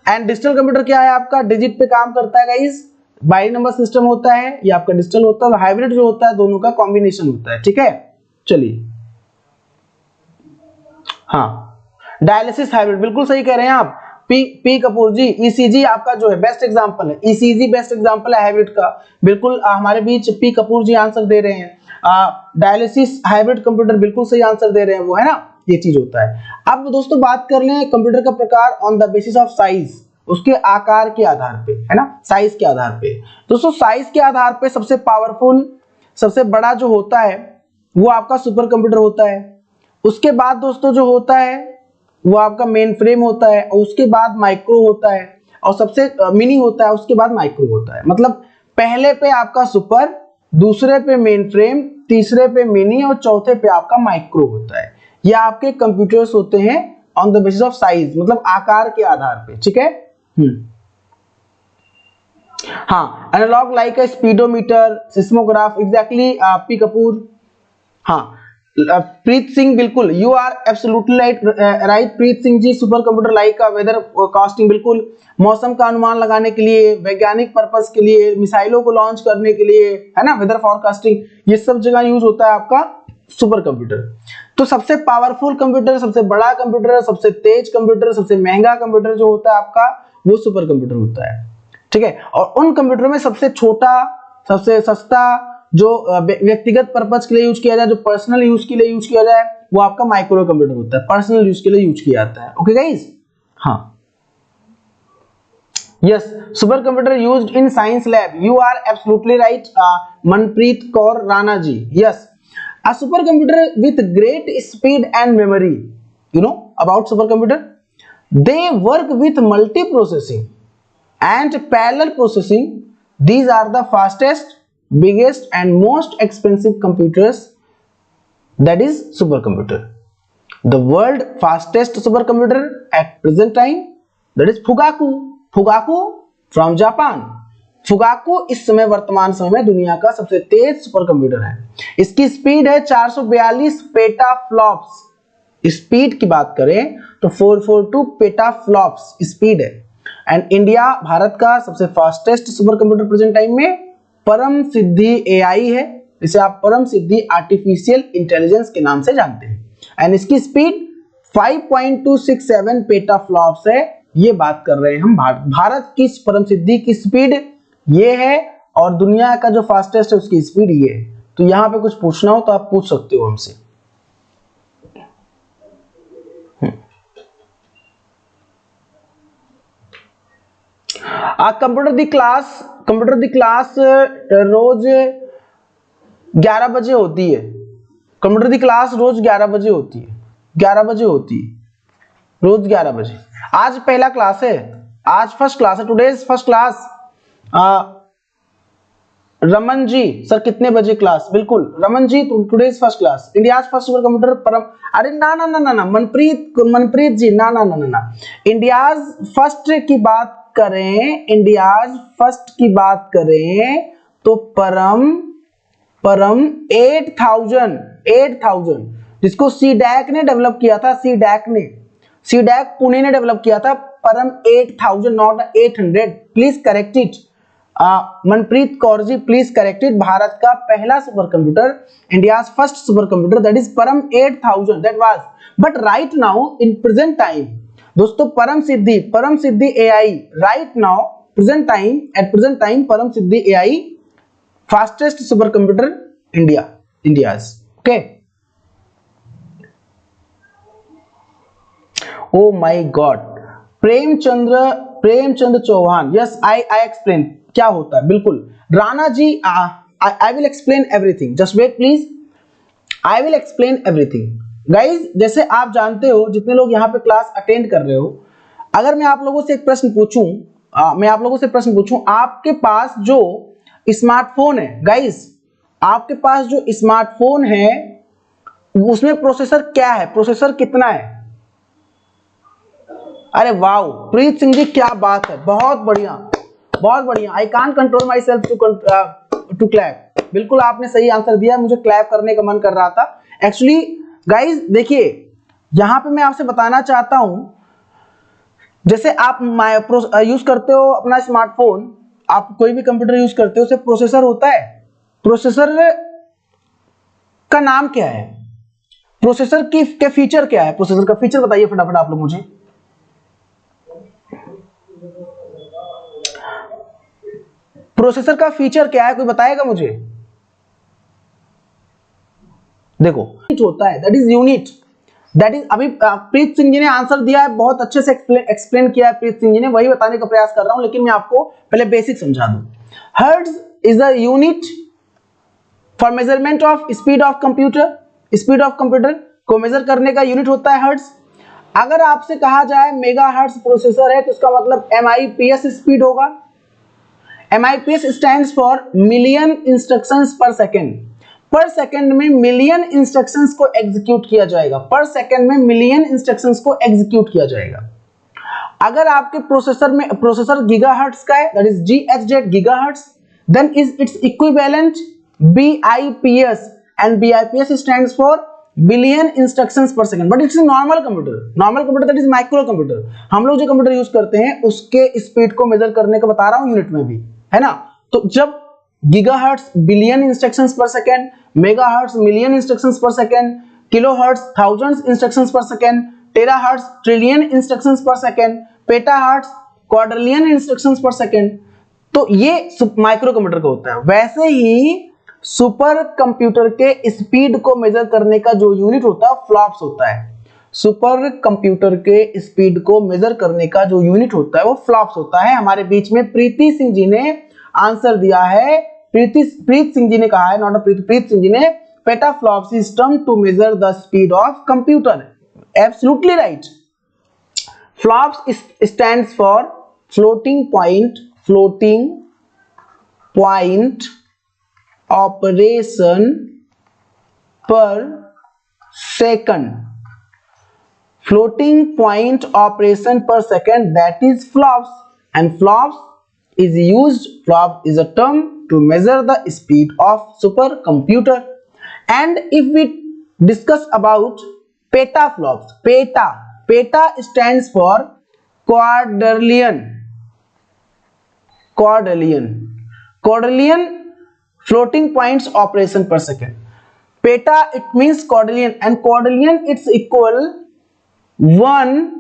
एंड डिजिटल कंप्यूटर क्या है आपका, डिजिट पे काम करता है गाइस, बाइनरी नंबर सिस्टम होता है, ये आपका डिजिटल होता है, हाइब्रिड जो होता है दोनों का कॉम्बिनेशन होता है, ठीक है। चलिए, हाँ डायलिसिस हाइब्रिड, बिल्कुल सही कह रहे हैं आप पी कपूर जी। ईसीजी आपका जो है बेस्ट एग्जांपल है, ईसीजी बेस्ट एग्जांपल है हाइब्रिड का, बिल्कुल हमारे बीच पी कपूर जी आंसर दे रहे हैं। डायलिसिस हाइब्रिड कंप्यूटर, बिल्कुल सही आंसर दे रहे हैं वो, है ना, ये चीज होता है। अब दोस्तों बात कर लें कंप्यूटर का प्रकार on the basis of size, उसके आकार के आधार पे, है ना, साइज के आधार पे। दोस्तों साइज के आधार पे सबसे पावरफुल, सबसे बड़ा जो होता है वो आपका सुपर कंप्यूटर होता है। उसके बाद दोस्तों जो होता है वो आपका मेन फ्रेम होता है, और उसके बाद माइक्रो होता है, और सबसे मिनी होता है, उसके बाद माइक्रो होता है। मतलब पहले पे आपका सुपर, दूसरे पे मेन फ्रेम, तीसरे पे मिनी और चौथे पे आपका माइक्रो होता है। ये आपके कंप्यूटर्स होते हैं on the basis of size, मतलब आकार के आधार पे, ठीक है। हाँ analogue like a speedometer, seismograph, exactly P Kapoor. हाँ प्रीत सिंह, बिल्कुल you are absolutely right Preet Singh ji, super computer like का वेदर कास्टिंग, बिल्कुल मौसम का अनुमान लगाने के लिए, वैज्ञानिक पर्पस के लिए, मिसाइलों को लॉन्च करने के लिए, है ना, वेदर फोरकास्टिंग, ये सब जगह यूज होता है आपका सुपर कंप्यूटर। तो सबसे पावरफुल कंप्यूटर, सबसे बड़ा कंप्यूटर, सबसे तेज कंप्यूटर, सबसे महंगा कंप्यूटर जो होता है आपका वो सुपर कंप्यूटर होता है, ठीक है। और उन कंप्यूटर में सबसे छोटा, सबसे सस्ता, जो व्यक्तिगत पर्पस के लिए यूज किया जाए, जो पर्सनल यूज के लिए यूज किया जाए, वो आपका माइक्रो कंप्यूटर होता है, पर्सनल यूज के लिए यूज किया जाता है। ओके गाइस, हाँ yes super computer used in science lab, you are absolutely right Manpreet Kaur Rana ji. Yes a super computer with great speed and memory, you know about super computer, they work with multi-processing and parallel processing. These are the fastest, biggest and most expensive computers, that is supercomputer. The world fastest supercomputer at present time, that is Fugaku from Japan. Fugaku इस समय वर्तमान समय में दुनिया का सबसे तेज super computer है। इसकी स्पीड है 442 पेटाफ्लॉप्स। स्पीड की बात करें तो 442 पेटाफ्लॉप्स स्पीड है। एंड इंडिया, भारत का सबसे fastest super computer present time में परम सिद्धि एआई है, जिसे आप परम सिद्धि आर्टिफिशियल इंटेलिजेंस के नाम से जानते हैं। एंड इसकी स्पीड 5.267 पेटाफ्लॉप्स है। ये बात कर रहे हैं हम भारत की परम सिद्धि की स्पीड ये है, और दुनिया का जो फास्टेस्ट है उसकी स्पीड ये है। तो यहां पे कुछ पूछना हो तो आप पूछ सकते हो हमसे। कंप्यूटर दी क्लास रोज 11 बजे होती है। कंप्यूटर दी क्लास रोज 11 बजे होती है, 11 बजे होती है, रोज 11 बजे। आज पहला क्लास है, आज फर्स्ट क्लास है, today is first class. Raman ji sir कितने बजे क्लास? बिल्कुल Raman ji, today is first class. India first super computer Param, अरे ना ना ना ना ना मनप्रीत जी, ना ना ना ना, इंडिया फर्स्ट की बात करें, इंडिया फर्स्ट की बात करें तो परम 8000 जिसको सीडैक ने डेवलप किया था, सीडैक पुणे ने डेवलप किया था। Param 8000 not 800, please correct it. Manpreet Kaur ji please correct it. Bharat का पहला super computer, India first super computer, that is Param 8000, that was, but right now in present time दोस्तों Param Siddhi AI, right now present time, at present time Param Siddhi AI fastest super computer India's. Okay, oh my god, Premchandra Chauhan, yes I explain क्या होता है, बिल्कुल राणा जी, आई will explain everything, just wait please, I will explain everything. Guys जैसे आप जानते हो, जितने लोग यहाँ पे क्लास अटेंड कर रहे हो, अगर मैं आप लोगों से एक प्रश्न पूछूं, आपके पास जो स्मार्टफोन है गाइज, आपके पास जो स्मार्टफोन है उसमें प्रोसेसर क्या है, प्रोसेसर कितना है? अरे वाह प्रीत सिंह जी, क्या बात है, बहुत बढ़िया बहुत बढ़िया। I can't control myself to clap, बिल्कुल आपने सही आंसर दिया, मुझे क्लैप करने का मन कर रहा था एक्चुअली। गाइज देखिए, यहां पे मैं आपसे बताना चाहता हूं, जैसे आप यूज करते हो अपना स्मार्टफोन, आप कोई भी कंप्यूटर यूज करते हो, उसे प्रोसेसर होता है, प्रोसेसर का नाम क्या है, प्रोसेसर के फीचर क्या है, प्रोसेसर का फीचर बताइए फटाफट आप लोग मुझे। प्रोसेसर का फीचर क्या है, कोई बताएगा मुझे? देखो होता है, that is unit, that is, अभी प्रीत सिंह जी ने आंसर दिया है, बहुत अच्छे से एक्सप्लेन किया है प्रीत सिंह जी ने, वही बताने का प्रयास कर रहा हूं, लेकिन मैं आपको पहले बेसिक समझा दूं। Hertz is a unit for measurement of speed of computer, speed of computer को मेजर करने का यूनिट होता है हर्ट्ज। अगर आपसे कहा जाए मेगा हर्ट्ज प्रोसेसर है, तो इसका मतलब MIPS स्पीड होगा। MIPS stands for million instructions पर सेकेंड, पर सेकेंड में मिलियन इंस्ट्रक्शंस को एग्जीक्यूट किया जाएगा, पर सेकेंड में मिलियन इंस्ट्रक्शंस को एग्जीक्यूट किया जाएगा। अगर आपके प्रोसेसर गीगाहर्ट्ज का है, that is GHz gigahertz, then is its equivalent BIPS, and BIPS stands for billion instructions per second, but it's normal computer, that is micro computer. हम लोग जो कंप्यूटर यूज करते हैं उसके स्पीड को मेजर करने का बता रहा हूं यूनिट में भी, है ना। तो जब gigahertz billion instructions per second, megahertz million instructions per second, kilohertz thousands instructions per second, terahertz trillion instructions per second, पेटाहर्ट्ज quadrillion instructions per second, तो ये माइक्रो कंप्यूटर का होता है। वैसे ही सुपर कंप्यूटर के स्पीड को मेजर करने का जो यूनिट होता है फ्लॉप्स होता है। सुपर कंप्यूटर के स्पीड को मेजर करने का जो यूनिट होता है वो फ्लॉप्स होता है। हमारे बीच में प्रीति सिंह जी ने आंसर दिया है, प्रीत सिंह जी ने कहा है, नॉट प्रीत सिंह जी ने, petaflop system to measure the speed of computer. Absolutely right. Flops stands for floating point operation per second, floating point operation per second, that is flops, and flops is a term to measure the speed of supercomputer. And if we discuss about petaflops, peta stands for quadrillion floating points operation per second. Peta, it means quadrillion, and quadrillion it's equal 1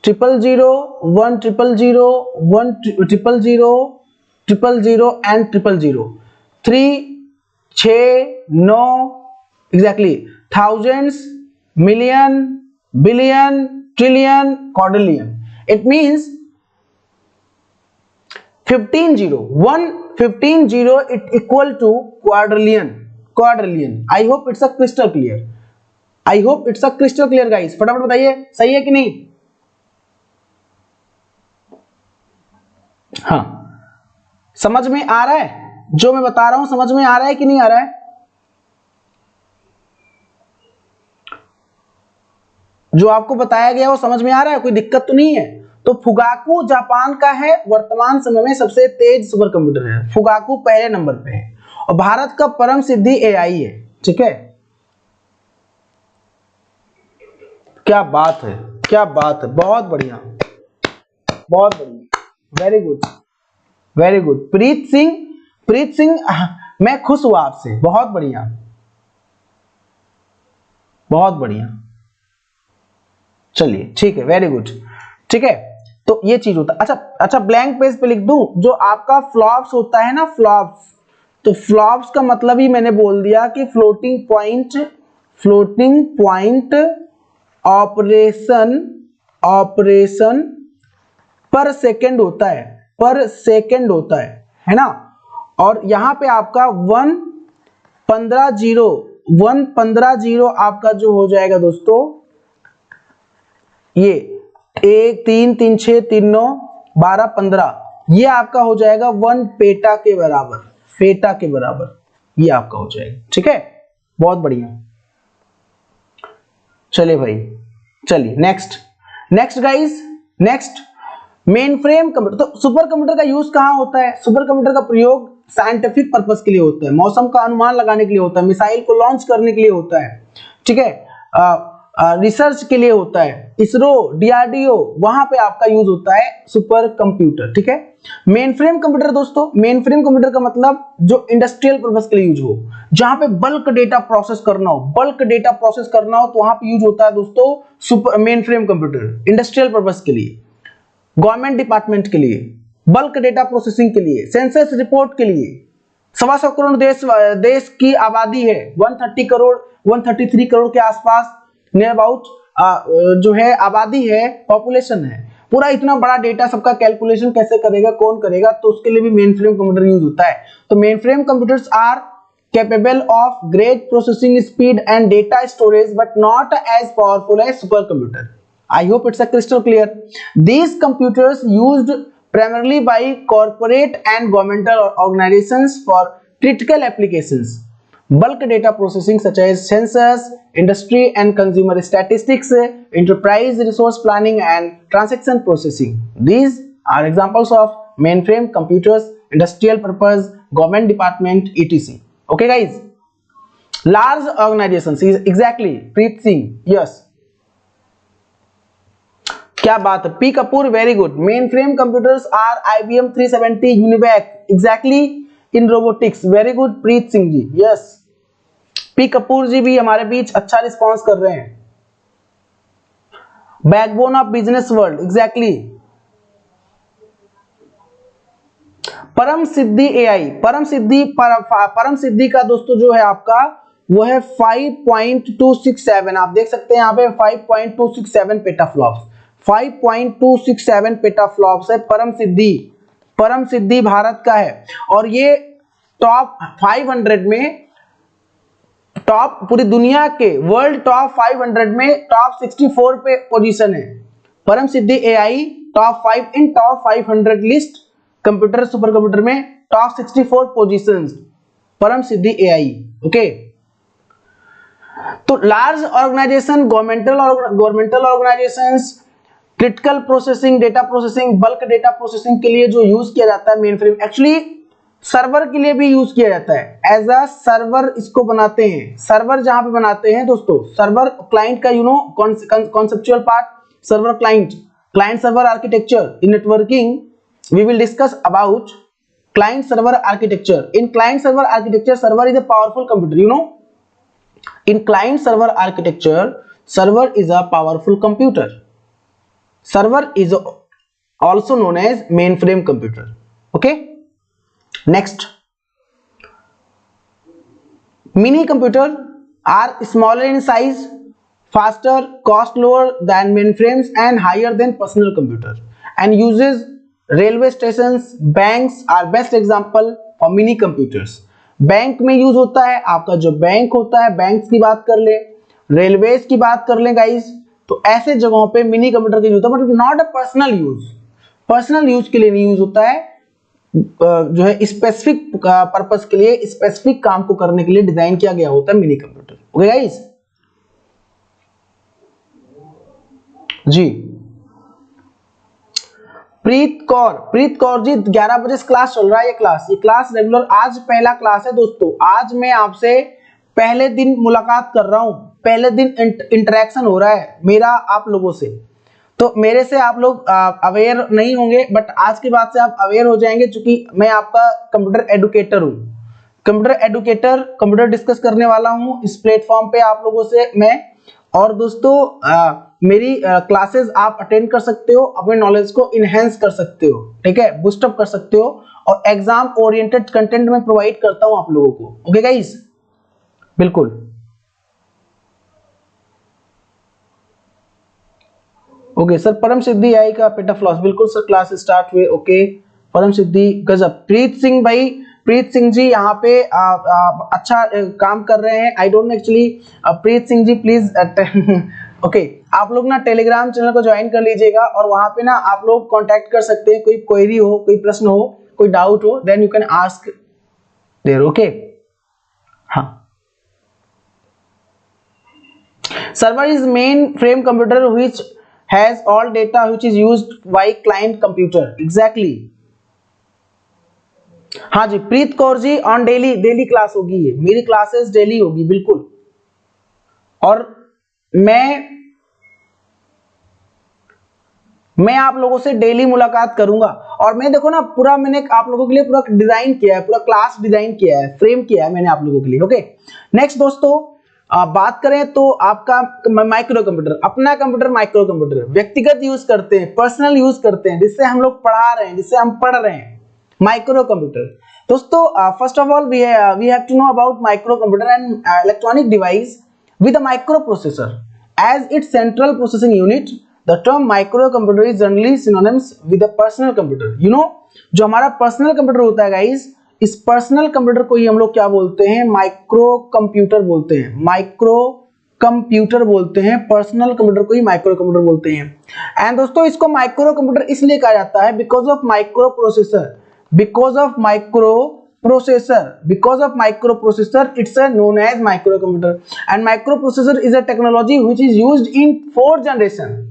triple zero 1 triple zero 1 triple zero triple zero and triple zero 3 6 9 exactly thousands, million, billion, trillion, quadrillion. It means 15 zero it equal to quadrillion. I hope it's a crystal clear. Guys, फटाफट बताइए सही है कि नहीं। हाँ, समझ में आ रहा है जो मैं बता रहा हूं, समझ में आ रहा है कि नहीं आ रहा है? जो आपको बताया गया वो समझ में आ रहा है, कोई दिक्कत तो नहीं है? तो फुगाकू जापान का है, वर्तमान समय में सबसे तेज सुपर कंप्यूटर है। फुगाकू पहले नंबर पे है और भारत का परम सिद्धि AI है। ठीक है, क्या बात है, बहुत बढ़िया, वेरी गुड। प्रीत सिंह मैं खुश हुआ आपसे, बहुत बढ़िया। चलिए ठीक है, वेरी गुड। ठीक है, तो ये चीज होता है। अच्छा ब्लैंक पेज पे लिख दूं, जो आपका फ्लॉप्स होता है ना, फ्लॉप्स, तो फ्लॉप्स का मतलब ही मैंने बोल दिया कि फ्लोटिंग पॉइंट ऑपरेशन पर सेकेंड होता है ना। और यहां पे आपका 115 आपका जो हो जाएगा दोस्तों, ये 1 3 3 6 3 9 12 15, ये आपका हो जाएगा 1 पेटा के बराबर, ये आपका हो जाएगा। ठीक है, बहुत बढ़िया। चलिए भाई, चलिए next guys, main frame computer. तो सुपर कंप्यूटर का यूज कहां होता है? सुपर कंप्यूटर का प्रयोग साइंटिफिक पर्पस के लिए होता है, मौसम का अनुमान लगाने के लिए होता है, मिसाइल को लॉन्च करने के लिए होता है, ठीक है, रिसर्च के लिए होता है, इसरो, डीआरडीओ, वहां पे आपका यूज होता है सुपर कंप्यूटर। ठीक है, मेन फ्रेम कंप्यूटर दोस्तों, मेन फ्रेम कंप्यूटर का मतलब जो इंडस्ट्रियल पर्पस के लिए यूज हो, जहां पे बल्क डेटा प्रोसेस करना हो, तो वहां पे यूज होता है दोस्तों super main frame computer, industrial purpose के लिए, गवर्नमेंट डिपार्टमेंट के लिए, बल्क डेटा प्रोसेसिंग के लिए, सेंसस रिपोर्ट के लिए। 125 करोड़ देश की आबादी है, 133 करोड़ के आसपास नियर अबाउट जो है आबादी है, पॉपुलेशन है, पूरा इतना बड़ा डेटा सबका कैलकुलेशन कैसे करेगा, कौन करेगा, तो उसके लिए भी मेन फ्रेम कंप्यूटर यूज होता है। तो main frame computers are capable of great processing speed and data storage but not as powerful as supercomputer. I hope it's a crystal clear. These computers used primarily by corporate and governmental organizations for critical applications, bulk data processing such as census, industry and consumer statistics, enterprise resource planning and transaction processing. These are examples of mainframe computers, industrial purpose, government department, etc. Okay guys, large organizations is exactly Preet Singh, yes, क्या बात है, P Kapoor, very good. Main frame computers are IBM 370, UNIVAC, exactly in robotics, very good Preet Singh ji, yes. P Kapoor ji भी हमारे बीच अच्छा response कर रहे हैं। Backbone of business world, exactly. Param Siddhi AI, परम सिद्धि का दोस्तों जो है आपका वो है 5.267, आप देख सकते हैं यहाँ पे 5.267 पेटाफ्लॉप्स, 5.267 पेटाफ्लॉप्स है परम सिद्धि भारत का है। और ये टॉप 500 में, टॉप पूरी दुनिया के वर्ल्ड टॉप 500 में टॉप 64 पे पोजीशन है। Param Siddhi AI top 5 in top 500 list computer super computer में top 64 positions, Param Siddhi AI। Okay, तो large organisation, governmental organisations, critical processing, data processing, bulk data processing के लिए जो यूज किया जाता है मेन फ्रेम, एक्चुअली सर्वर के लिए भी यूज किया जाता है, एज अ सर्वर इसको बनाते हैं। सर्वर जहां पे बनाते हैं दोस्तों, सर्वर क्लाइंट का you know conceptual part, server client server architecture in networking, we will discuss about client server architecture. In client server architecture, server is a powerful computer, you know, in client server architecture, server is a powerful computer. Server is also known as mainframe computer. Okay, next, mini computer are smaller in size, faster, cost lower than mainframes and higher than personal computer, and uses railway station, banks are best example for mini computers. Bank में use होता है, आपका जो bank होता है, banks की बात कर ले, रेलवेज की बात कर ले गाइस, तो ऐसे जगहों पे मिनी कंप्यूटर का यूज होता है, but not a personal use के लिए नहीं यूज होता है, जो है स्पेसिफिक पर्पस के लिए, स्पेसिफिक काम को करने के लिए डिजाइन किया गया होता है मिनी कंप्यूटर। ओके गाइस जी। प्रीत कौर जी, 11 बजे से क्लास चल रहा है, ये क्लास रेगुलर, आज पहला क्लास है दोस्तों। आज मैं आपसे पहले दिन मुलाकात कर रहा हूं, पहले दिन इंटरेक्शन हो रहा है मेरा आप लोगों से, तो मेरे से आप लोग अवेयर नहीं होंगे, बट आज के बाद से आप अवेयर हो जाएंगे, क्योंकि मैं आपका कंप्यूटर एडुकेटर हूं, कंप्यूटर डिस्कस करने वाला हूं इस प्लेटफॉर्म पे आप लोगों से मैं। और दोस्तों मेरी क्लासेस आप अटेंड कर सकते हो, अपने नॉलेज को इनहेंस कर सकते हो, ठीक है, बूस्टअप कर सकते हो, और एग्जाम ओरिएंटेड कंटेंट में प्रोवाइड करता हूं आप लोगों को। ओके गाइस, बिल्कुल। ओके सर, परम सिद्धि आई का पेटाफ्लॉस, बिल्कुल सर, क्लास स्टार्ट हुए। ओके, परम सिद्धि गजब। प्रीत सिंह भाई, प्रीत सिंह जी यहाँ पे अच्छा काम कर रहे हैं। I don't know actually, Preet Singh ji please okay, आप लोग ना टेलीग्राम चैनल को ज्वाइन कर लीजिएगा, और वहां पे ना आप लोग कांटेक्ट कर सकते हैं, कोई क्वेरी हो, कोई प्रश्न हो, कोई डाउट हो, then you can ask there. Okay, हाँ। Server is main frame computer which has all data which is used by client computer. Exactly, हाँ जी Preet Kaur ji, on daily class होगी, ये मेरी क्लासेस डेली होगी, बिल्कुल। और मैं आप लोगों से डेली मुलाकात करूंगा, और मैं देखो ना पूरा मैंने आप लोगों के लिए पूरा डिजाइन किया है, पूरा क्लास डिजाइन किया है, फ्रेम किया है मैंने आप लोगों के लिए। ओके, नेक्स्ट दोस्तों, बात करें तो आपका माइक्रो कंप्यूटर, अपना कंप्यूटर माइक्रो कंप्यूटर व्यक्तिगत यूज करते हैं, पर्सनल यूज करते हैं, जिससे हम लोग पढ़ा रहे हैं, जिससे हम पढ़ रहे हैं, माइक्रो कंप्यूटर। दोस्तों, first of all we have to know about micro computer and electronic device with a microprocessor as its central processing unit. The term microcomputer is generally synonymous with a personal computer. You know, जो हमारा personal computer होता है guys, इस personal computer को ही हम लोग क्या बोलते हैं, माइक्रो कंप्यूटर बोलते हैं, माइक्रो कंप्यूटर बोलते हैं, पर्सनल कंप्यूटर को ही माइक्रो कंप्यूटर बोलते हैं। एंड दोस्तों, इसको माइक्रो कंप्यूटर इसलिए कहा जाता है because of micro processor, because of microprocessor it's known as microcomputer, and microprocessor is a technology which is used in fourth generation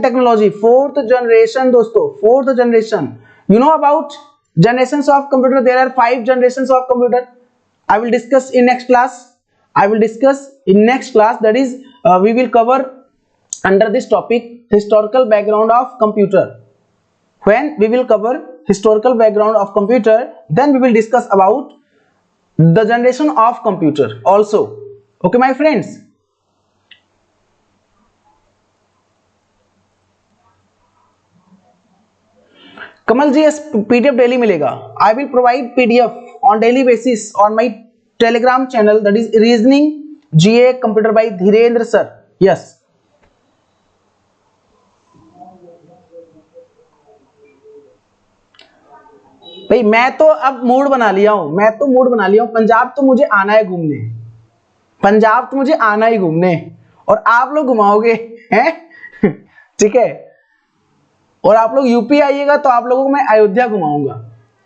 technology, fourth generation दोस्तों, fourth generation। you know about generations of computer, there are 5 generations of computer. I will discuss in next class, that is we will cover under this topic historical background of computer. When we will cover historical background of computer, then we will discuss about the generation of computer also. Okay my friends, Kamal ji PDF daily मिलेगा। I will provide PDF on daily basis on my Telegram channel, that is Reasoning GA Computer by Dhirendra sir. Yes, भाई मैं तो अब mood बना लिया हूं, पंजाब तो मुझे आना है घूमने, पंजाब तो मुझे आना ही घूमने, और आप लोग घुमाओगे हैं ठीक है, और आप लोग यूपी आइएगा तो आप लोगों को मैं अयोध्या घुमाऊंगा,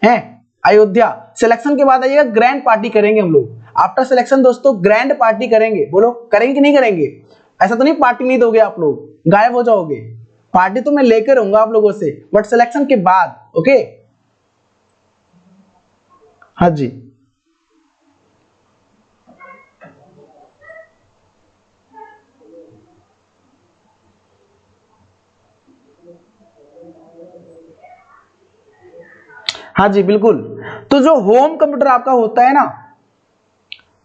हैं अयोध्या। सिलेक्शन के बाद आइएगा, ग्रैंड पार्टी करेंगे हम लोग, आफ्टर सिलेक्शन दोस्तों ग्रैंड पार्टी करेंगे। बोलो करेंगे कि नहीं करेंगे? ऐसा तो नहीं पार्टी नहीं दोगे आप लोग, गायब हो जाओगे, पार्टी तो मैं लेकर रहूंगा आप लोगों से, बट सिलेक्शन के बाद। ओके, हाँ जी, हाँ जी बिल्कुल। तो जो होम कंप्यूटर आपका होता है ना,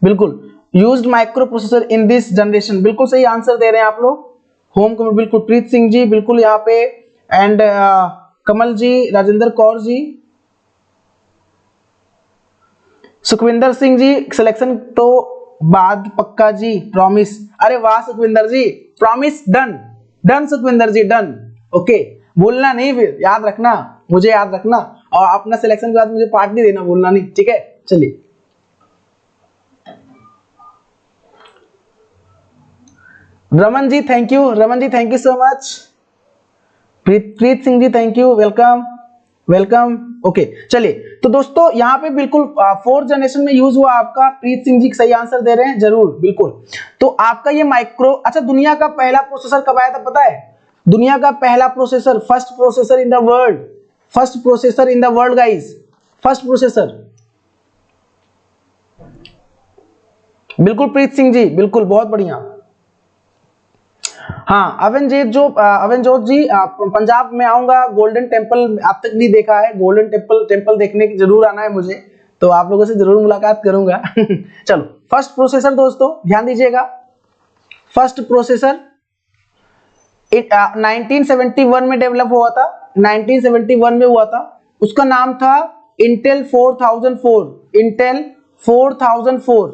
बिल्कुल used micro processor in this generation, बिल्कुल सही आंसर दे रहे हैं आप लोग, होम कंप्यूटर, बिल्कुल प्रीत सिंह जी बिल्कुल यहाँ पे, एंड कमल जी, राजेंद्र कौर जी, सुखविंदर सिंह जी, सिलेक्शन तो बाद पक्का जी, प्रॉमिस। अरे वाह Sukhwinder ji, promise, done Sukhwinder ji, done. Okay, भूलना नहीं, फिर याद रखना, मुझे याद रखना, और अपना सिलेक्शन के बाद मुझे पार्टी देना, भूलना नहीं, ठीक है। चलिए, Raman ji thank you, so much. Preet Singh ji thank you, welcome. Okay, चलिए तो दोस्तों यहाँ पे बिल्कुल 4th जनरेशन में यूज हुआ आपका, प्रीत सिंह जी सही आंसर दे रहे हैं, जरूर बिल्कुल। तो आपका ये माइक्रो, अच्छा दुनिया का पहला प्रोसेसर कब आया था पता है? दुनिया का पहला processor, first processor in the world guys, first processor, बिल्कुल प्रीत सिंह जी, बिल्कुल बहुत बढ़िया। हाँ अवनजीत जी, पंजाब में आऊंगा, गोल्डन टेम्पल अब तक नहीं देखा है, गोल्डन टेम्पल देखने की जरूर आना है मुझे, तो आप लोगों से जरूर मुलाकात करूंगा चलो, फर्स्ट प्रोसेसर दोस्तों ध्यान दीजिएगा, फर्स्ट प्रोसेसर 1971 में डेवलप हुआ था, 1971 में हुआ था। उसका नाम था इंटेल 4004, इंटेल 4004।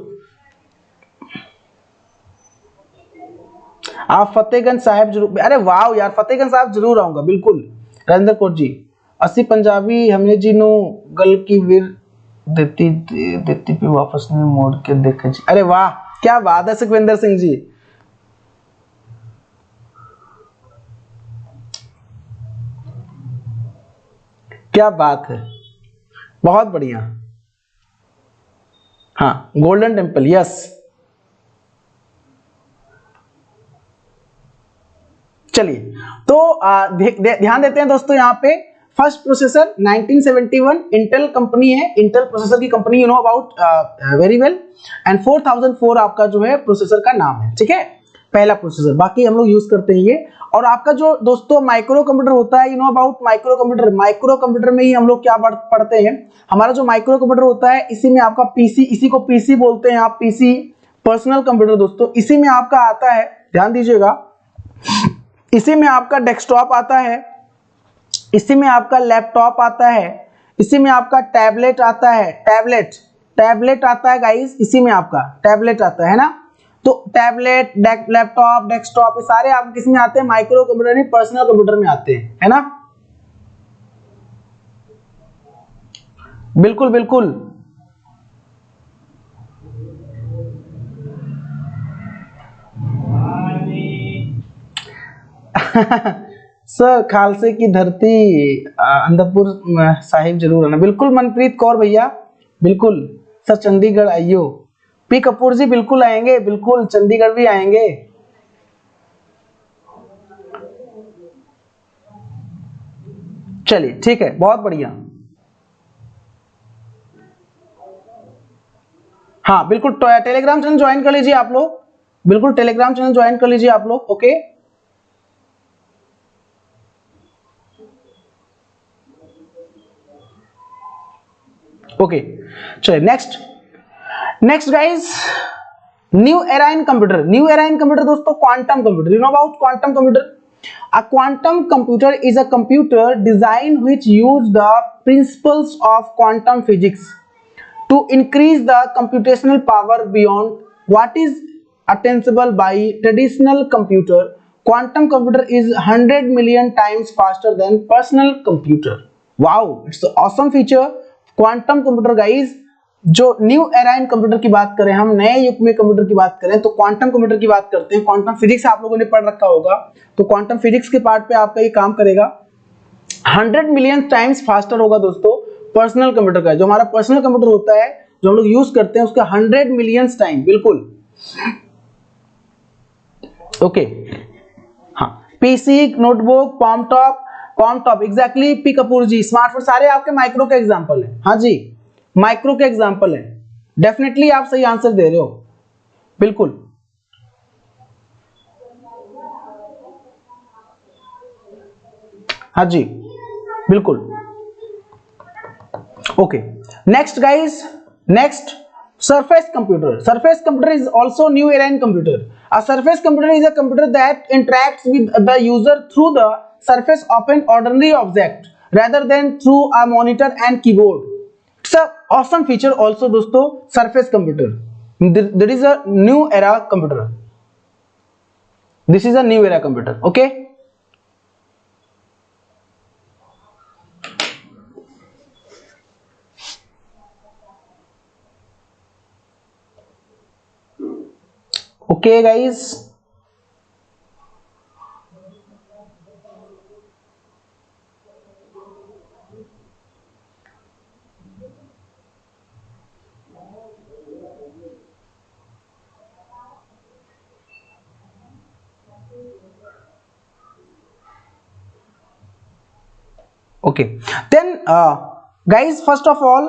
आप फतेहगंज साहिब जरूर, अरे वाह यार, फतेहगंज साहिब जरूर आऊंगा, बिल्कुल। राजेंद्र कौर जी, 80 पंजाबी हमने जी नो गल की वीर देती देती पे वापस नहीं मोड़ के देखे जी। अरे वाह, क्या बात है सुखविंदर सिंह जी, क्या बात है, बहुत बढ़िया। हाँ, गोल्डन टेम्पल, यस। चलिए, तो ध्यान देते हैं दोस्तों, यहाँ पे फर्स्ट प्रोसेसर 1971, इंटेल कंपनी है, इंटेल प्रोसेसर की company, you know about very well. And 4004 आपका जो है प्रोसेसर का नाम है, ठीक है, पहला प्रोसेसर। बाकी हम लोग यूज करते हैं ये। और आपका जो दोस्तों माइक्रो कंप्यूटर होता है, you know about micro computer, micro computer में ही हम लोग क्या पढ़ते हैं, हमारा जो माइक्रो कंप्यूटर होता है, इसी में आपका पीसी, इसी को पीसी बोलते हैं आप, पीसी पर्सनल कंप्यूटर दोस्तों, इसी में आपका आता है, ध्यान दीजिएगा, इसी में आपका डेस्कटॉप आता है, इसी में आपका लैपटॉप आता है, इसी में आपका टैबलेट आता है, टैबलेट आता है गाइस, इसी में आपका टैबलेट आता है ना। तो टैबलेट, लैपटॉप, डेस्कटॉप, ये सारे आपके किस में आते हैं, माइक्रो कंप्यूटर में, पर्सनल कंप्यूटर में आते हैं, है ना। बिल्कुल बिल्कुल। सर खालसे की धरती अंदरपुर साहिब जरूर आना, बिल्कुल मनप्रीत कौर भैया, बिल्कुल। सर चंडीगढ़ आइयो, पी कपूर जी बिल्कुल आएंगे, बिल्कुल चंडीगढ़ भी आएंगे। चलिए ठीक है, बहुत बढ़िया। हाँ बिल्कुल, टेलीग्राम चैनल ज्वाइन कर लीजिए आप लोग, बिल्कुल टेलीग्राम चैनल ज्वाइन कर लीजिए आप लोग, ओके। ओके चलिए, next guys, new era in computer, new era in computer दोस्तों, quantum computer, you know about quantum computer. A quantum computer is a computer design which use the principles of quantum physics to increase the computational power beyond what is attainable by traditional computer. Quantum computer is 100 million times faster than personal computer. Wow, it's an awesome feature. Quantum computer guys, जो new era in computer की बात करें, हम नए युग में computer की बात करें, तो क्वांटम कंप्यूटर की बात करते हैं। क्वांटम फिजिक्स आप लोगों ने पढ़ रखा होगा, तो क्वांटम फिजिक्स के पार्ट पे आपका ये काम करेगा। 100 मिलियन टाइम्स फास्टर होगा दोस्तों पर्सनल कंप्यूटर का, जो हमारा पर्सनल कंप्यूटर होता है जो हम लोग यूज करते हैं, उसका 100 मिलियन टाइम, बिल्कुल। ओके, हाँ, PC, notebook, palmtop, exactly P Kapoor ji, smartphone, सारे आपके माइक्रो के एग्जांपल है। हाँ जी, माइक्रो के एग्जांपल है, डेफिनेटली आप सही आंसर दे रहे हो, बिल्कुल। हाँ जी बिल्कुल। Okay, next guys, next surface computer is also new era in computer. A surface computer is a computer that interacts with the user through the surface of an ordinary object rather than through a monitor and keyboard. It's a awesome feature also दोस्तों, surface computer. There is a new era computer. This is a new era computer. Okay. Okay guys, okay then guys, first of all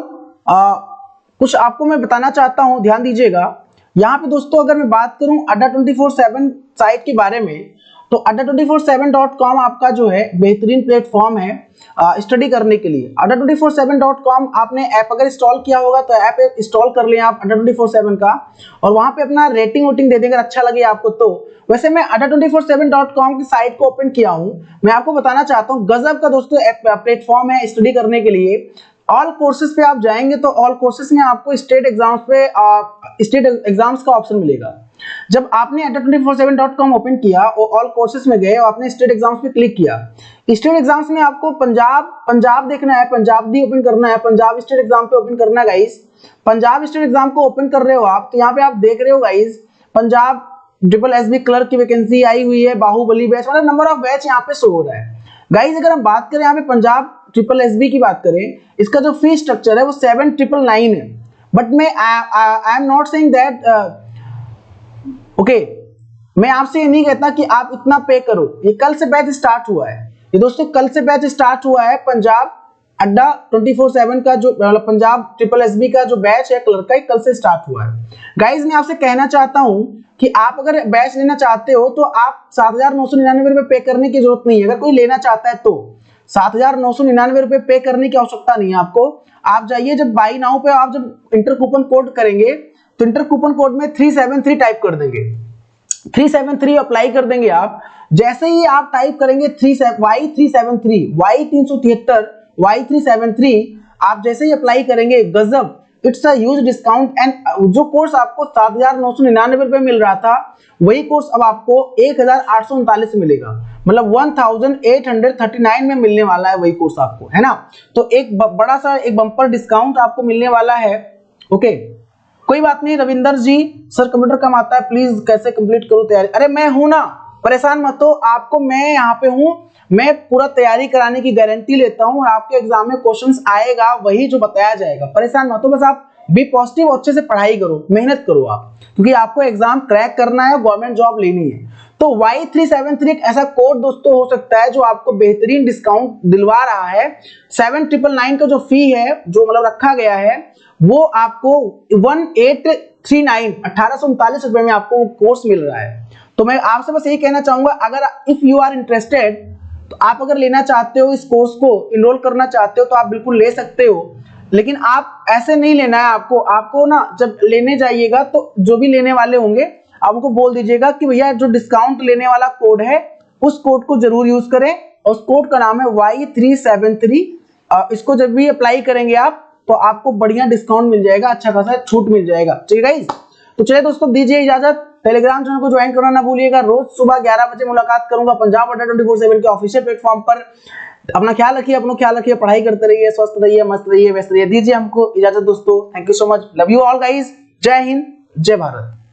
कुछ आपको मैं बताना चाहता हूं, ध्यान दीजिएगा। यहाँ पे दोस्तों अगर मैं बात करूं अड्डा 24/7 साइट के बारे में, तो adda247.com आपका जो है बेहतरीन प्लेटफॉर्म है स्टडी करने के लिए। adda247.com आपने ऐप अगर इंस्टॉल किया होगा तो ऐप इंस्टॉल कर लें आप adda247 का, और वहां पे अपना रेटिंग वोटिंग दे देंगे, अच्छा लगे आपको तो। वैसे मैं adda247.com की साइट को ओपन किया हूं, मैं आपको बताना चाहता हूं गजब का दोस्तों प्लेटफॉर्म है स्टडी करने के लिए। ऑल कोर्सेज पे आप जाएंगे तो ऑल कोर्सेज में आपको स्टेट एग्जाम्स का ऑप्शन मिलेगा। जब आपने adda247.com ओपन किया और ऑल कोर्सेज में गए और आपने स्टेट एग्जाम्स पे क्लिक किया, स्टेट एग्जाम्स में आपको पंजाब देखना है, पंजाब दी ओपन करना है, पंजाब स्टेट एग्जाम पे ओपन करना है गाइस। पंजाब स्टेट एग्जाम को ओपन कर रहे हो आप, तो यहाँ पे आप देख रहे हो गाइस पंजाब SSB क्लर्क की वैकेंसी आई हुई है, बाहुबली बैच, मतलब नंबर ऑफ बैच यहाँ पे शो हो रहा है गाइस। अगर हम बात करें यहाँ पे पंजाब SSB की बात करें, इसका जो फीस स्ट्रक्चर है वो 7,999 है, बट मैं I am not saying that okay, मैं आपसे ये नहीं कहता कि आप इतना पे करो। ये कल से बैच स्टार्ट हुआ है, ये दोस्तों कल से बैच स्टार्ट हुआ है पंजाब adda247 का, जो मतलब पंजाब SSB का जो बैच है क्लर्क का, कल से स्टार्ट हुआ है गाइज। मैं आपसे कहना चाहता हूं कि आप अगर बैच लेना चाहते हो तो आप 7,999 रुपए पे करने की जरूरत नहीं है। अगर कोई लेना चाहता है तो 7,999 रुपए पे करने की आवश्यकता नहीं है आपको। आप जाइए, जब बाई नाउ पे आप जब इंटर कूपन कोड करेंगे तो इंटर कूपन कोड में 373 टाइप कर देंगे, 373 अप्लाई कर देंगे आप। जैसे ही आप टाइप करेंगे Y373 आप जैसे ही अप्लाई करेंगे, गजब, it's a huge discount. And जो कोर्स आपको 7,999 रुपए मिल रहा था, वही कोर्स अब आपको 1,839 मिलेगा, मतलब 1,839 में मिलने वाला है वही कोर्स आपको, है ना। तो एक बड़ा सा एक बम्पर डिस्काउंट आपको मिलने वाला है। ओके, कोई बात नहीं रविंदर जी, सर कंप्यूटर कम आता है, प्लीज कैसे कंप्लीट करूं तैयारी। अरे मैं हूं ना, परेशान मत हो, आपको मैं यहाँ पे हूं, मैं पूरा तैयारी कराने की गारंटी लेता हूं, और आपके एग्जाम में क्वेश्चंस आएगा वही जो बताया जाएगा, परेशान मत हो। बस आप बी पॉजिटिव, अच्छे से पढ़ाई करो, मेहनत करो आप, क्योंकि आपको एग्जाम क्रैक करना है, गवर्नमेंट जॉब लेनी है। तो Y373 एक ऐसा कोड दोस्तों हो सकता है जो आपको बेहतरीन डिस्काउंट दिलवा रहा है। 7,999 का जो फी है, जो मतलब रखा गया है, वो आपको 1839 रुपए में आपको कोर्स मिल रहा है। तो मैं आपसे बस यही कहना चाहूंगा, अगर इफ यू आर इंटरेस्टेड, तो आप अगर लेना चाहते हो, इस कोर्स को इनरोल करना चाहते हो, तो आप बिल्कुल ले सकते हो। लेकिन आप ऐसे नहीं लेना है आपको ना, जब लेने जाइएगा तो जो भी लेने वाले होंगे आप उनको बोल दीजिएगा कि भैया जो डिस्काउंट लेने वाला कोड है उस कोड को जरूर यूज करें, उस कोड का नाम है Y373। इसको जब भी अप्लाई करेंगे आप, तो आपको बढ़िया डिस्काउंट मिल जाएगा, अच्छा खासा छूट मिल जाएगा। ठीक है गाइस, तो चलिए दोस्तों दीजिए इजाजत। टेलीग्राम चैनल को ज्वाइन करना ना भूलिएगा। रोज सुबह 11 बजे मुलाकात करूंगा पंजाब adda247 के ऑफिशियल प्लेटफॉर्म पर। अपना ख्याल रखिए, अपना ख्याल रखिए, पढ़ाई करते रहिए, स्वस्थ रहिए, मस्त रहिए, व्यस्त रहिए। दीजिए हमको इजाजत दोस्तों, thank you so much, love you all guys, जय हिंद, जय भारत।